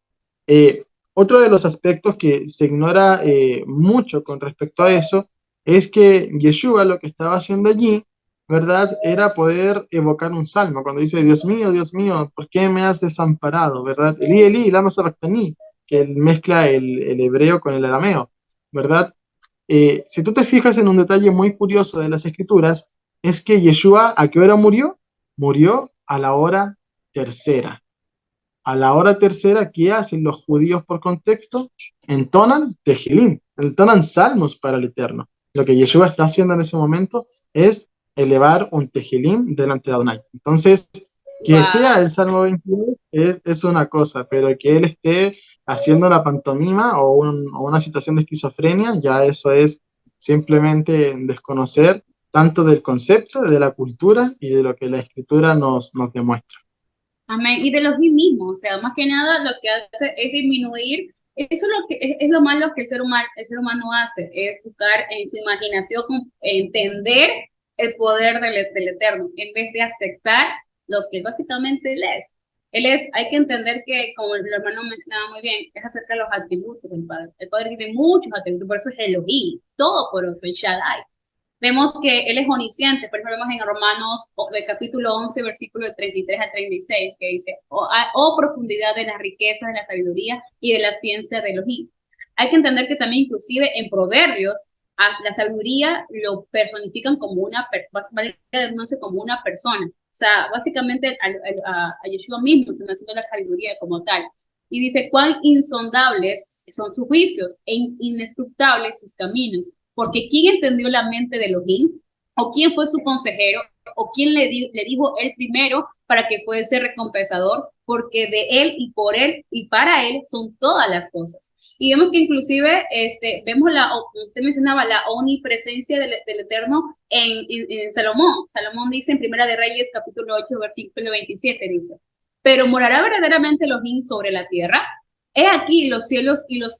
Eh, Otro de los aspectos que se ignora mucho con respecto a eso es que Yeshua lo que estaba haciendo allí, ¿verdad? Era poder evocar un salmo, cuando dice, Dios mío, ¿por qué me has desamparado? ¿Verdad? Eli, lama sabactani, que él mezcla el hebreo con el arameo, ¿verdad? Si tú te fijas en un detalle muy curioso de las escrituras, es que Yeshua, ¿a qué hora murió? Murió a la hora tercera. A la hora tercera, ¿qué hacen los judíos por contexto? Entonan Tehilim, entonan salmos para el Eterno. Lo que Yeshua está haciendo en ese momento es elevar un Tehilim delante de Adonai. Entonces, que sea Wow. el Salmo 22 es una cosa, pero que él esté haciendo una pantomima o una situación de esquizofrenia, ya eso es simplemente desconocer tanto del concepto, de la cultura y de lo que la escritura nos demuestra. Amén. Y de los mismos, o sea, más que nada lo que hace es disminuir, eso es lo que es lo malo que el ser humano hace, es buscar en su imaginación entender el poder del Eterno, en vez de aceptar lo que básicamente él es. Él es, hay que entender que, como el hermano mencionaba muy bien, es acerca de los atributos del Padre. El Padre tiene muchos atributos, por eso es Elohim, todo por eso, el Shaddai. Vemos que él es omnisciente, por ejemplo, vemos en Romanos del capítulo 11, versículo 33 al 36, que dice, oh profundidad de las riquezas, de la sabiduría y de la ciencia de Elohim. Hay que entender que también inclusive en Proverbios, la sabiduría lo personifican como como una persona. O sea, básicamente a Yeshua mismo se nació la sabiduría como tal. Y dice, cuán insondables son sus juicios e inescrutables sus caminos, porque ¿quién entendió la mente de Elohim? ¿O quién fue su consejero? ¿O quién le dijo él primero para que fuese recompensador? Porque de él y por él y para él son todas las cosas. Y vemos que inclusive vemos usted mencionaba la omnipresencia del Eterno en Salomón. Salomón dice en Primera de Reyes, capítulo 8, versículo 27, dice, pero morará verdaderamente Elohim sobre la tierra. He aquí los cielos y los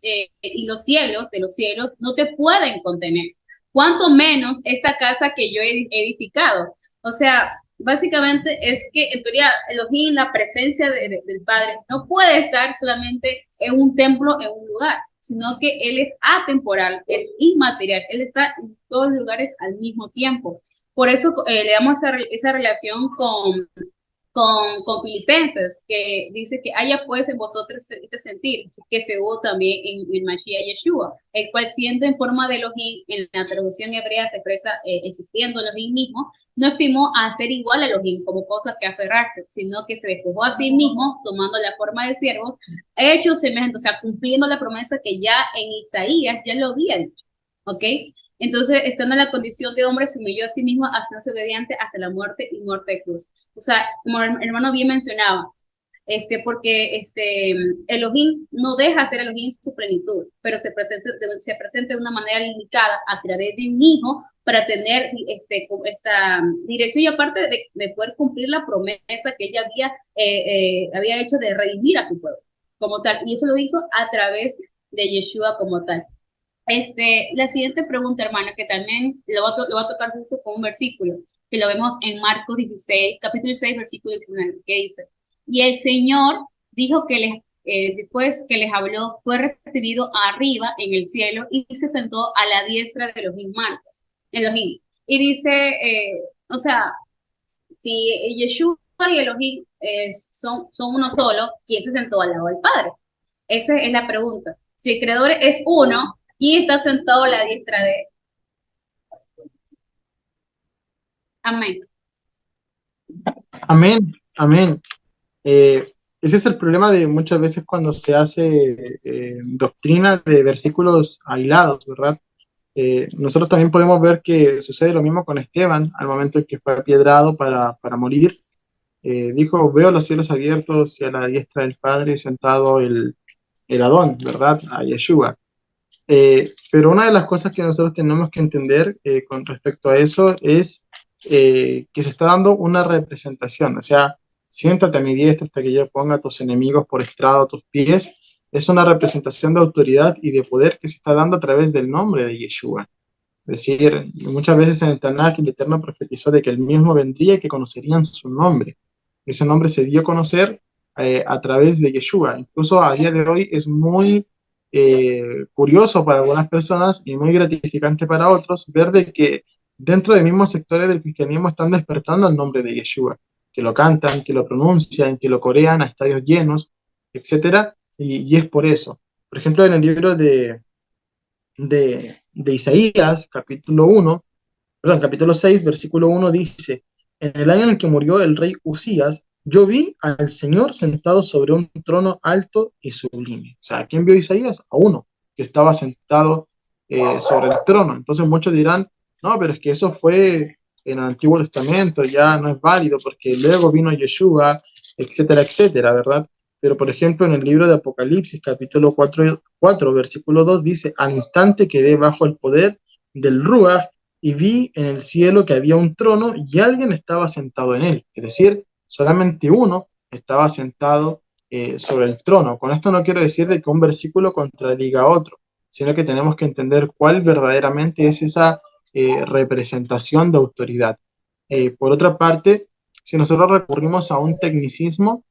cielos de los cielos no te pueden contener, cuanto menos esta casa que yo he edificado. O sea, básicamente es que en teoría Elohim, la presencia del Padre, no puede estar solamente en un templo, en un lugar, sino que Él es atemporal, es inmaterial, Él está en todos los lugares al mismo tiempo. Por eso le damos esa relación con Filipenses, que dice que haya pues en vosotros este sentir, que se hubo también en Mashiach Yeshua, el cual siendo en forma de Elohim, en la traducción hebrea se expresa existiendo Elohim mismo, no estimó a ser igual a Elohim como cosa que aferrarse, sino que se despojó a sí mismo, tomando la forma de siervo, hecho semejante, o sea, cumpliendo la promesa que ya en Isaías ya lo había dicho, ¿ok? Entonces, estando en la condición de hombre, se humilló a sí mismo, haciéndose obediente hasta la muerte y muerte de cruz. O sea, como el hermano bien mencionaba, porque Elohim no deja ser Elohim en su plenitud, pero se presenta de una manera limitada a través de un hijo para tener esta dirección y aparte de poder cumplir la promesa que ella había hecho de redimir a su pueblo como tal. Y eso lo hizo a través de Yeshua como tal. La siguiente pregunta, hermana, que también lo va a tocar justo con un versículo, que lo vemos en Marcos 16, capítulo 16, versículo 19, que dice, y el Señor dijo que después que les habló, fue recibido arriba en el cielo y se sentó a la diestra de los Marcos, Elohim. Y dice, o sea, si Yeshua y Elohim son uno solo, ¿quién se sentó al lado del Padre? Esa es la pregunta. Si el creador es uno, ¿quién está sentado a la diestra de él? Amén. Amén, amén. Ese es el problema de muchas veces cuando se hace doctrina de versículos aislados, ¿verdad? Nosotros también podemos ver que sucede lo mismo con Esteban al momento en que fue apiedrado para morir. Dijo, veo los cielos abiertos y a la diestra del Padre sentado el Adón, ¿verdad? A Yeshua. Pero una de las cosas que nosotros tenemos que entender con respecto a eso es que se está dando una representación, o sea, siéntate a mi diestra hasta que yo ponga a tus enemigos por estrado a tus pies. Es una representación de autoridad y de poder que se está dando a través del nombre de Yeshua. Es decir, muchas veces en el Tanakh el Eterno profetizó de que el mismo vendría y que conocerían su nombre. Ese nombre se dio a conocer a través de Yeshua. Incluso a día de hoy es muy curioso para algunas personas y muy gratificante para otros ver de que dentro de mismos sectores del cristianismo están despertando el nombre de Yeshua, que lo cantan, que lo pronuncian, que lo corean a estadios llenos, etcétera, y es por eso. Por ejemplo, en el libro de Isaías, capítulo 6, versículo 1 dice, en el año en el que murió el rey Usías, yo vi al Señor sentado sobre un trono alto y sublime. O sea, ¿a quién vio Isaías? A uno que estaba sentado sobre el trono. Entonces muchos dirán, no, pero es que eso fue en el Antiguo Testamento, ya no es válido porque luego vino Yeshua, etcétera, etcétera, ¿verdad? Pero por ejemplo en el libro de Apocalipsis, capítulo 4 versículo 2 dice, al instante quedé bajo el poder del Ruach y vi en el cielo que había un trono y alguien estaba sentado en él. Es decir, solamente uno estaba sentado sobre el trono. Con esto no quiero decir de que un versículo contradiga a otro, sino que tenemos que entender cuál verdaderamente es esa representación de autoridad. Por otra parte, si nosotros recurrimos a un tecnicismo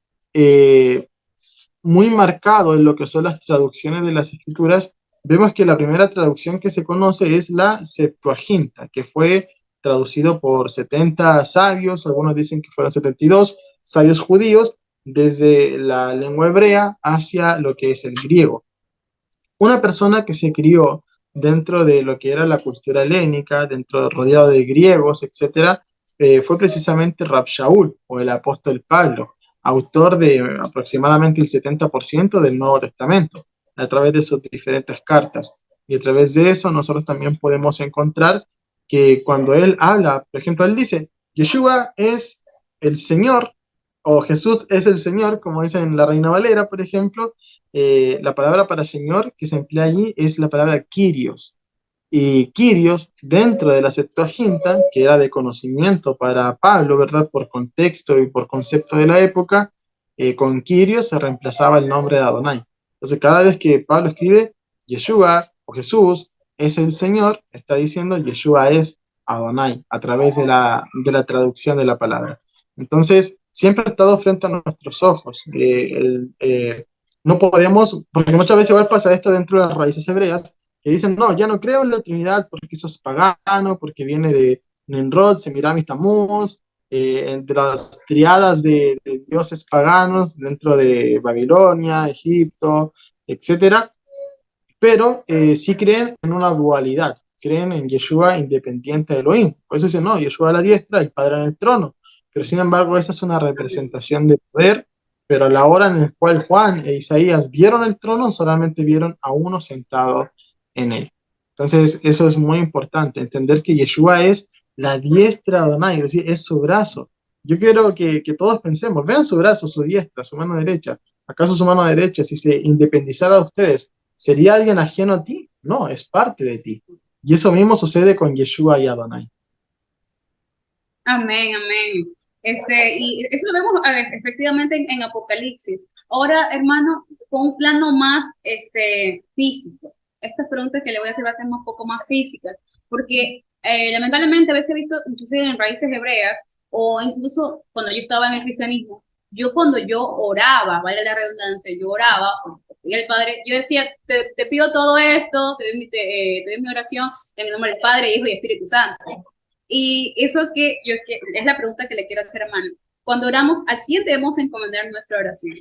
muy marcado en lo que son las traducciones de las escrituras, vemos que la primera traducción que se conoce es la Septuaginta, que fue traducido por 70 sabios, algunos dicen que fueron 72 sabios judíos, desde la lengua hebrea hacia lo que es el griego. Una persona que se crió dentro de lo que era la cultura helénica, rodeado de griegos, etcétera, fue precisamente Rab Shaul, o el apóstol Pablo, autor de aproximadamente el 70% del Nuevo Testamento, a través de sus diferentes cartas. Y a través de eso nosotros también podemos encontrar que cuando él habla, por ejemplo, él dice, Yeshua es el Señor, o Jesús es el Señor, como dice en la Reina Valera, por ejemplo, la palabra para Señor que se emplea allí es la palabra Kyrios. Y Kyrios, dentro de la Septuaginta, que era de conocimiento para Pablo, ¿verdad? Por contexto y por concepto de la época, con Kyrios se reemplazaba el nombre de Adonai. Entonces, cada vez que Pablo escribe Yeshua o Jesús es el Señor, está diciendo Yeshua es Adonai, a través de la traducción de la palabra. Entonces, siempre ha estado frente a nuestros ojos No podemos, porque muchas veces igual pasa esto dentro de las raíces hebreas, que dicen, no, ya no creo en la Trinidad porque eso es pagano, porque viene de Nimrod, Semiramis, Tamuz, entre las triadas de dioses paganos dentro de Babilonia, Egipto, etcétera, pero sí creen en una dualidad, creen en Yeshua independiente de Elohim. Por eso dicen, no, Yeshua a la diestra, el Padre en el trono. Pero sin embargo, esa es una representación de poder, pero a la hora en la cual Juan e Isaías vieron el trono, solamente vieron a uno sentado en él. Entonces, eso es muy importante, entender que Yeshua es la diestra de Adonai, es decir, es su brazo. Yo quiero que todos pensemos, vean su brazo, su diestra, su mano derecha. ¿Acaso su mano derecha, si se independizara de ustedes, sería alguien ajeno a ti? No, es parte de ti. Y eso mismo sucede con Yeshua y Adonai. Amén, amén. Y eso lo vemos efectivamente en Apocalipsis. Ahora, hermano, con un plano más físico. Estas preguntas que le voy a hacer va a ser un poco más físicas, porque lamentablemente a veces he visto, inclusive en raíces hebreas, o incluso cuando yo estaba en el cristianismo, cuando yo oraba, vale la redundancia, yo oraba, y el Padre, yo decía, te pido todo esto, te doy mi oración en el nombre del Padre, Hijo y Espíritu Santo. Y eso es la pregunta que le quiero hacer, hermano. Cuando oramos, ¿a quién debemos encomendar nuestra oración?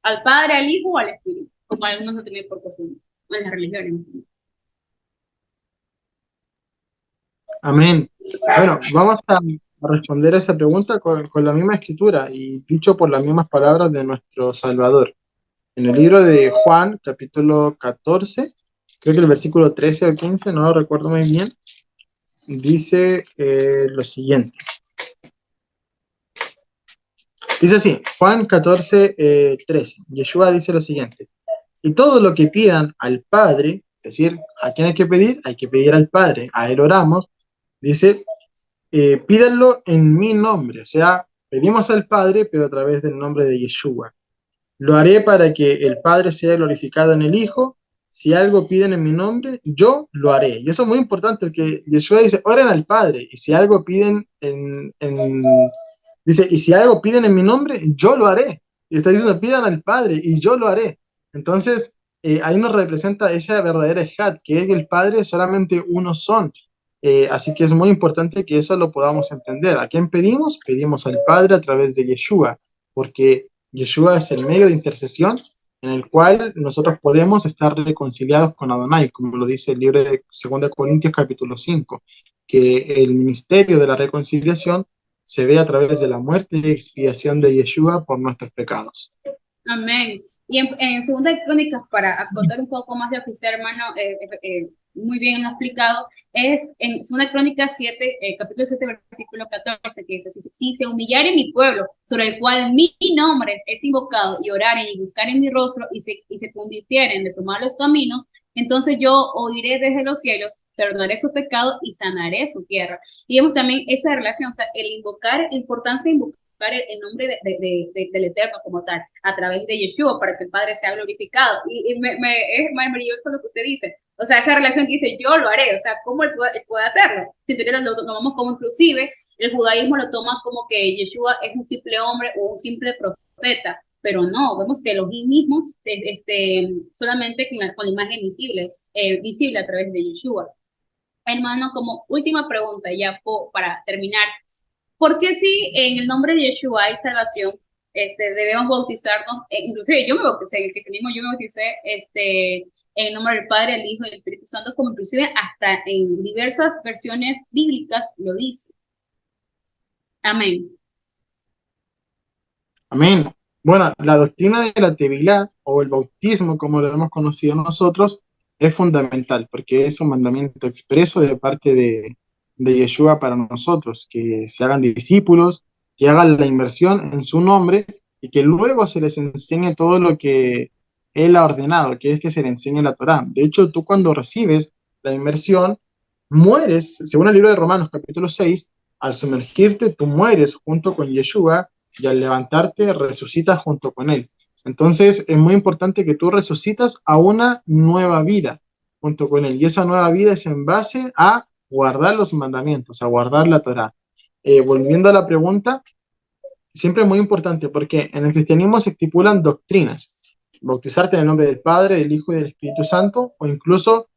¿Al Padre, al Hijo o al Espíritu? Como algunos no tienen por costumbre, en las religiones. Amén. Bueno, vamos a responder a esa pregunta con la misma escritura y dicho por las mismas palabras de nuestro Salvador. En el libro de Juan, capítulo 14, creo que el versículo 13 o 15, no lo recuerdo muy bien, dice lo siguiente. Dice así, Juan 14, 13. Yeshua dice lo siguiente. Y todo lo que pidan al Padre, es decir, ¿a quién hay que pedir? Hay que pedir al Padre, a Él oramos. Dice, pídanlo en mi nombre, o sea, pedimos al Padre, pero a través del nombre de Yeshua. Lo haré para que el Padre sea glorificado en el Hijo. Si algo piden en mi nombre, yo lo haré. Y eso es muy importante, porque Yeshua dice, oren al Padre. Y si algo piden dice, y si algo piden en mi nombre, yo lo haré. Y está diciendo, pidan al Padre y yo lo haré. Entonces, ahí nos representa esa verdadera ejad, que es que el Padre solamente uno son. Así que es muy importante que eso lo podamos entender. ¿A quién pedimos? Pedimos al Padre a través de Yeshua, porque Yeshua es el medio de intercesión en el cual nosotros podemos estar reconciliados con Adonai, como lo dice el libro de 2 Corintios capítulo 5, que el ministerio de la reconciliación se ve a través de la muerte y expiación de Yeshua por nuestros pecados. Amén. Y en Segunda de Crónicas, para acotar un poco más de oficial, hermano, muy bien lo ha explicado, es en Segunda de Crónicas 7, capítulo 7, versículo 14, que dice, si se humillare mi pueblo, sobre el cual mi nombre es invocado, y oraren y buscaren mi rostro, y se convirtieren de sus malos caminos, entonces yo oiré desde los cielos, perdonaré su pecado y sanaré su tierra. Y vemos también esa relación, o sea, la importancia de invocar el nombre del Eterno como tal, a través de Yeshua, para que el Padre sea glorificado. Y es maravilloso lo que usted dice. O sea, esa relación que dice, yo lo haré. O sea, ¿cómo él puede hacerlo? Si lo tomamos como inclusive, el judaísmo lo toma como que Yeshua es un simple hombre o un simple profeta. Pero no, vemos que los mismos, solamente con la imagen visible a través de Yeshua. Hermano, como última pregunta, ya para terminar, ¿por qué si en el nombre de Yeshua hay salvación, debemos bautizarnos? Inclusive yo me bauticé, en el cristianismo yo me bauticé en el nombre del Padre, el Hijo y del Espíritu Santo, como inclusive hasta en diversas versiones bíblicas lo dice. Amén. Amén. Bueno, la doctrina de la Tevilá, o el bautismo, como lo hemos conocido nosotros, es fundamental, porque es un mandamiento expreso de parte de Yeshua para nosotros, que se hagan discípulos, que hagan la inversión en su nombre, y que luego se les enseñe todo lo que Él ha ordenado, que es que se le enseñe la Torá. De hecho, tú cuando recibes la inversión, mueres, según el libro de Romanos capítulo 6, al sumergirte, tú mueres junto con Yeshua, y al levantarte resucitas junto con Él. Entonces es muy importante que tú resucitas a una nueva vida junto con Él. Y esa nueva vida es en base a guardar los mandamientos, a guardar la Torá. Volviendo a la pregunta, siempre es muy importante porque en el cristianismo se estipulan doctrinas. bautizarte en el nombre del Padre, del Hijo y del Espíritu Santo, o incluso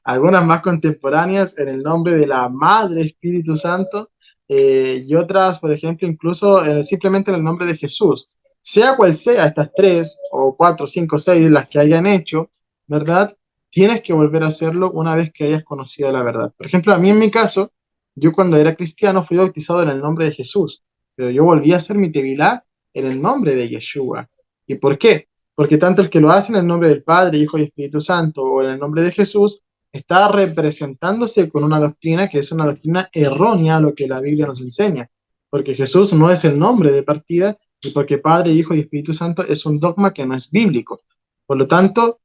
algunas más contemporáneas en el nombre de la Madre Espíritu Santo, y otras, por ejemplo, incluso simplemente en el nombre de Jesús. Sea cual sea estas tres o cuatro, cinco, seis, las que hayan hecho, ¿verdad? Tienes que volver a hacerlo una vez que hayas conocido la verdad. Por ejemplo, a mí en mi caso, yo cuando era cristiano fui bautizado en el nombre de Jesús, pero yo volví a hacer mi tevilá en el nombre de Yeshua. ¿Y por qué? Porque tanto el que lo hace en el nombre del Padre, Hijo y Espíritu Santo o en el nombre de Jesús, está representándose con una doctrina que es una doctrina errónea a lo que la Biblia nos enseña, porque Jesús no es el nombre de partida y porque Padre, Hijo y Espíritu Santo es un dogma que no es bíblico. Por lo tanto,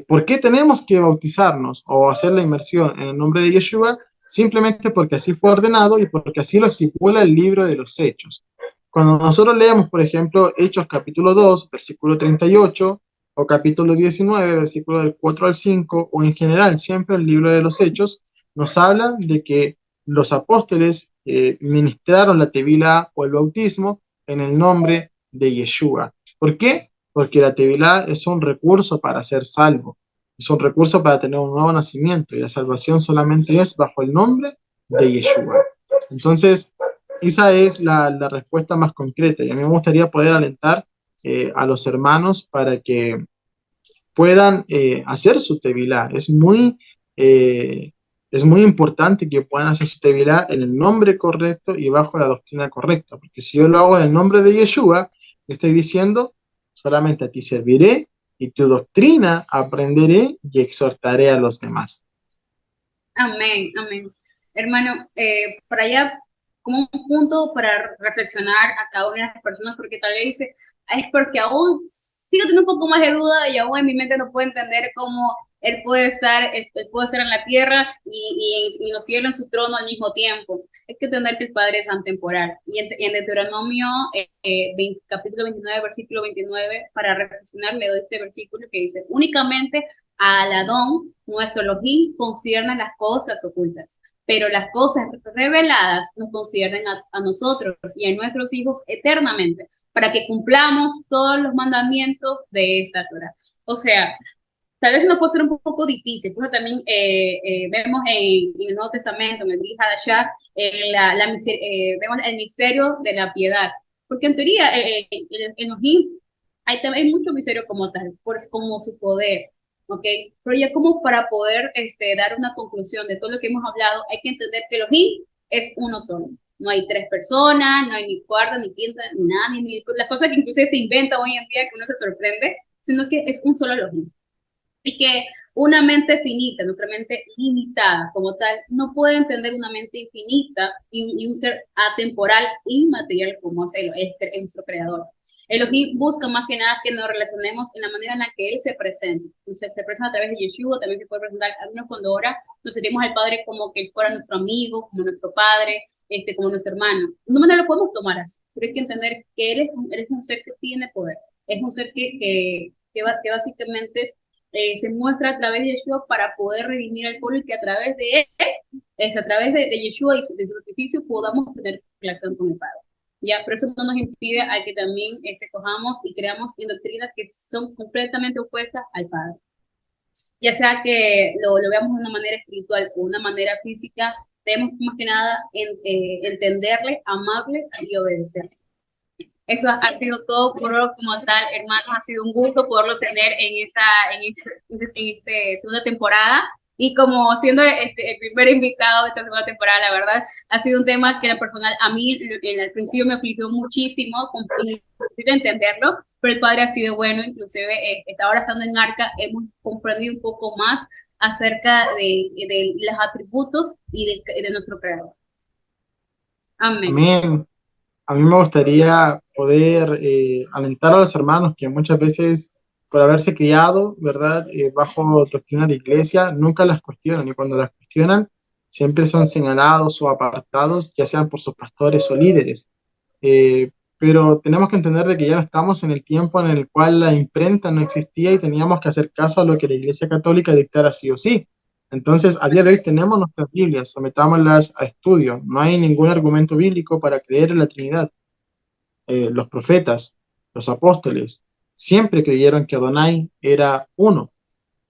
¿por qué tenemos que bautizarnos o hacer la inmersión en el nombre de Yeshua? Simplemente porque así fue ordenado y porque así lo estipula el libro de los Hechos. Cuando nosotros leemos, por ejemplo, Hechos capítulo 2, versículo 38, o capítulo 19, versículo del 4 al 5, o en general siempre el libro de los Hechos, nos habla de que los apóstoles ministraron la tevilá o el bautismo en el nombre de Yeshua. ¿Por qué? Porque la tevilá es un recurso para ser salvo, es un recurso para tener un nuevo nacimiento, y la salvación solamente es bajo el nombre de Yeshua. Entonces, esa es la respuesta más concreta, y a mí me gustaría poder alentar a los hermanos para que puedan hacer su tevilá. Es muy importante que puedan hacer su tevilá en el nombre correcto y bajo la doctrina correcta, porque si yo lo hago en el nombre de Yeshua, estoy diciendo, solamente a ti serviré y tu doctrina aprenderé y exhortaré a los demás. Amén, amén. Hermano, para allá, como un punto para reflexionar a cada una de las personas, porque tal vez dice, es porque aún sigo teniendo un poco más de duda y aún en mi mente no puedo entender cómo él puede estar en la tierra y en los cielos en su trono al mismo tiempo. Hay que entender que el Padre es antemporal. Y en Deuteronomio, capítulo 29, versículo 29, para reflexionar, le doy este versículo que dice, únicamente al Adón, nuestro Elohim, conciernen las cosas ocultas, pero las cosas reveladas nos conciernen a nosotros y a nuestros hijos eternamente, para que cumplamos todos los mandamientos de esta Torah. O sea, tal vez no puede ser un poco difícil, pero también vemos en el Nuevo Testamento, en el Brit Hadashah, vemos el misterio de la piedad, porque en teoría en Elohim hay mucho misterio como tal, como su poder, ¿ok? Pero ya como para poder dar una conclusión de todo lo que hemos hablado, hay que entender que Elohim es uno solo. No hay tres personas, no hay ni cuarta, ni quinta, ni nada, ni las cosas que incluso se inventan hoy en día que uno se sorprende, sino que es un solo Elohim. Y que una mente finita, nuestra mente limitada como tal, no puede entender una mente infinita y un ser atemporal, inmaterial como es nuestro creador. Elohim busca más que nada que nos relacionemos en la manera en la que Él se presenta. Entonces, se presenta a través de Yeshua, también se puede presentar a uno cuando ora, nos sentimos al Padre como que Él fuera nuestro amigo, como nuestro Padre, como nuestro hermano. De una manera lo podemos tomar así, pero hay que entender que Él es un ser que tiene poder, es un ser que básicamente se muestra a través de Yeshua para poder redimir al pueblo y que a través de él, a través de Yeshua y de su sacrificio, podamos tener relación con el Padre. Ya, pero eso no nos impide a que también cojamos y creamos en doctrinas que son completamente opuestas al Padre. Ya sea que lo veamos de una manera espiritual o de una manera física, debemos más que nada entenderle, amarle y obedecerle. Eso ha sido todo por lo como tal, hermanos. Ha sido un gusto poderlo tener en esta segunda temporada. Y como siendo el primer invitado de esta segunda temporada, la verdad, ha sido un tema que en lo personal a mí al principio me afligió muchísimo, entenderlo, pero el Padre ha sido bueno, inclusive ahora estando en Arca hemos comprendido un poco más acerca de los atributos y de nuestro Creador. Amén. Amén. A mí me gustaría poder alentar a los hermanos que muchas veces, por haberse criado, ¿verdad?, bajo doctrina de iglesia, nunca las cuestionan, y cuando las cuestionan, siempre son señalados o apartados, ya sean por sus pastores o líderes. Pero tenemos que entender de que ya no estamos en el tiempo en el cual la imprenta no existía y teníamos que hacer caso a lo que la Iglesia Católica dictara sí o sí. Entonces, a día de hoy tenemos nuestras Biblias, sometámoslas a estudio. No hay ningún argumento bíblico para creer en la Trinidad. Los profetas, los apóstoles, siempre creyeron que Adonai era uno.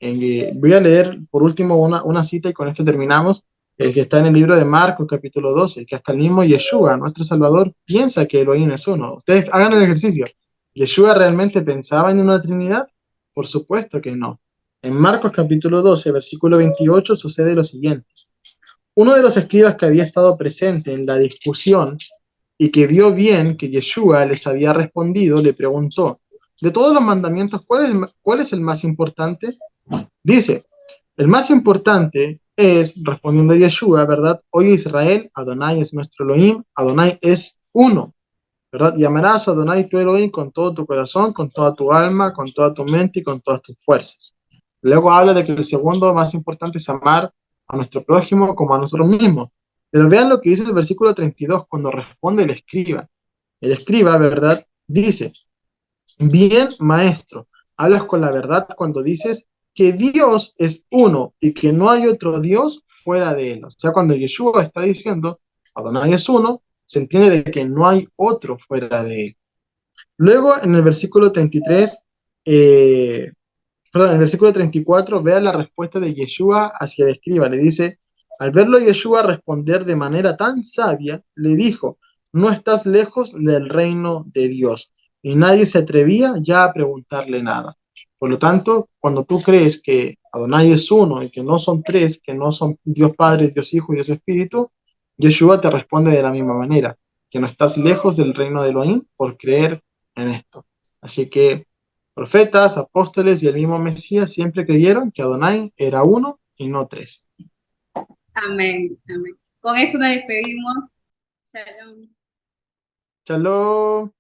Voy a leer por último una cita y con esto terminamos, que está en el libro de Marcos, capítulo 12, que hasta el mismo Yeshua, nuestro Salvador, piensa que Elohim es uno. Ustedes hagan el ejercicio. ¿Yeshua realmente pensaba en una Trinidad? Por supuesto que no. En Marcos capítulo 12, versículo 28, sucede lo siguiente. Uno de los escribas que había estado presente en la discusión y que vio bien que Yeshua les había respondido, le preguntó, de todos los mandamientos, ¿cuál es el más importante? Dice, el más importante es, respondiendo Yeshua, ¿verdad? Oye Israel, Adonai es nuestro Elohim, Adonai es uno, ¿verdad? Y amarás a Adonai tu Elohim con todo tu corazón, con toda tu alma, con toda tu mente y con todas tus fuerzas. Luego habla de que el segundo más importante es amar a nuestro prójimo como a nosotros mismos. Pero vean lo que dice el versículo 32 cuando responde el escriba. El escriba, ¿verdad? Dice, bien, maestro, hablas con la verdad cuando dices que Dios es uno y que no hay otro Dios fuera de él. O sea, cuando Yeshua está diciendo, Adonai es uno, se entiende de que no hay otro fuera de él. Luego, en el versículo 33, en el versículo 34, vea la respuesta de Yeshua hacia el escriba. Le dice, al verlo Yeshua responder de manera tan sabia, le dijo, no estás lejos del reino de Dios. Y nadie se atrevía ya a preguntarle nada. Por lo tanto, cuando tú crees que Adonai es uno y que no son tres, que no son Dios Padre, Dios Hijo y Dios Espíritu, Yeshua te responde de la misma manera, que no estás lejos del reino de Elohim por creer en esto. Así que profetas, apóstoles y el mismo Mesías siempre creyeron que Adonai era uno y no tres. Amén, amén. Con esto nos despedimos. Shalom. Shalom.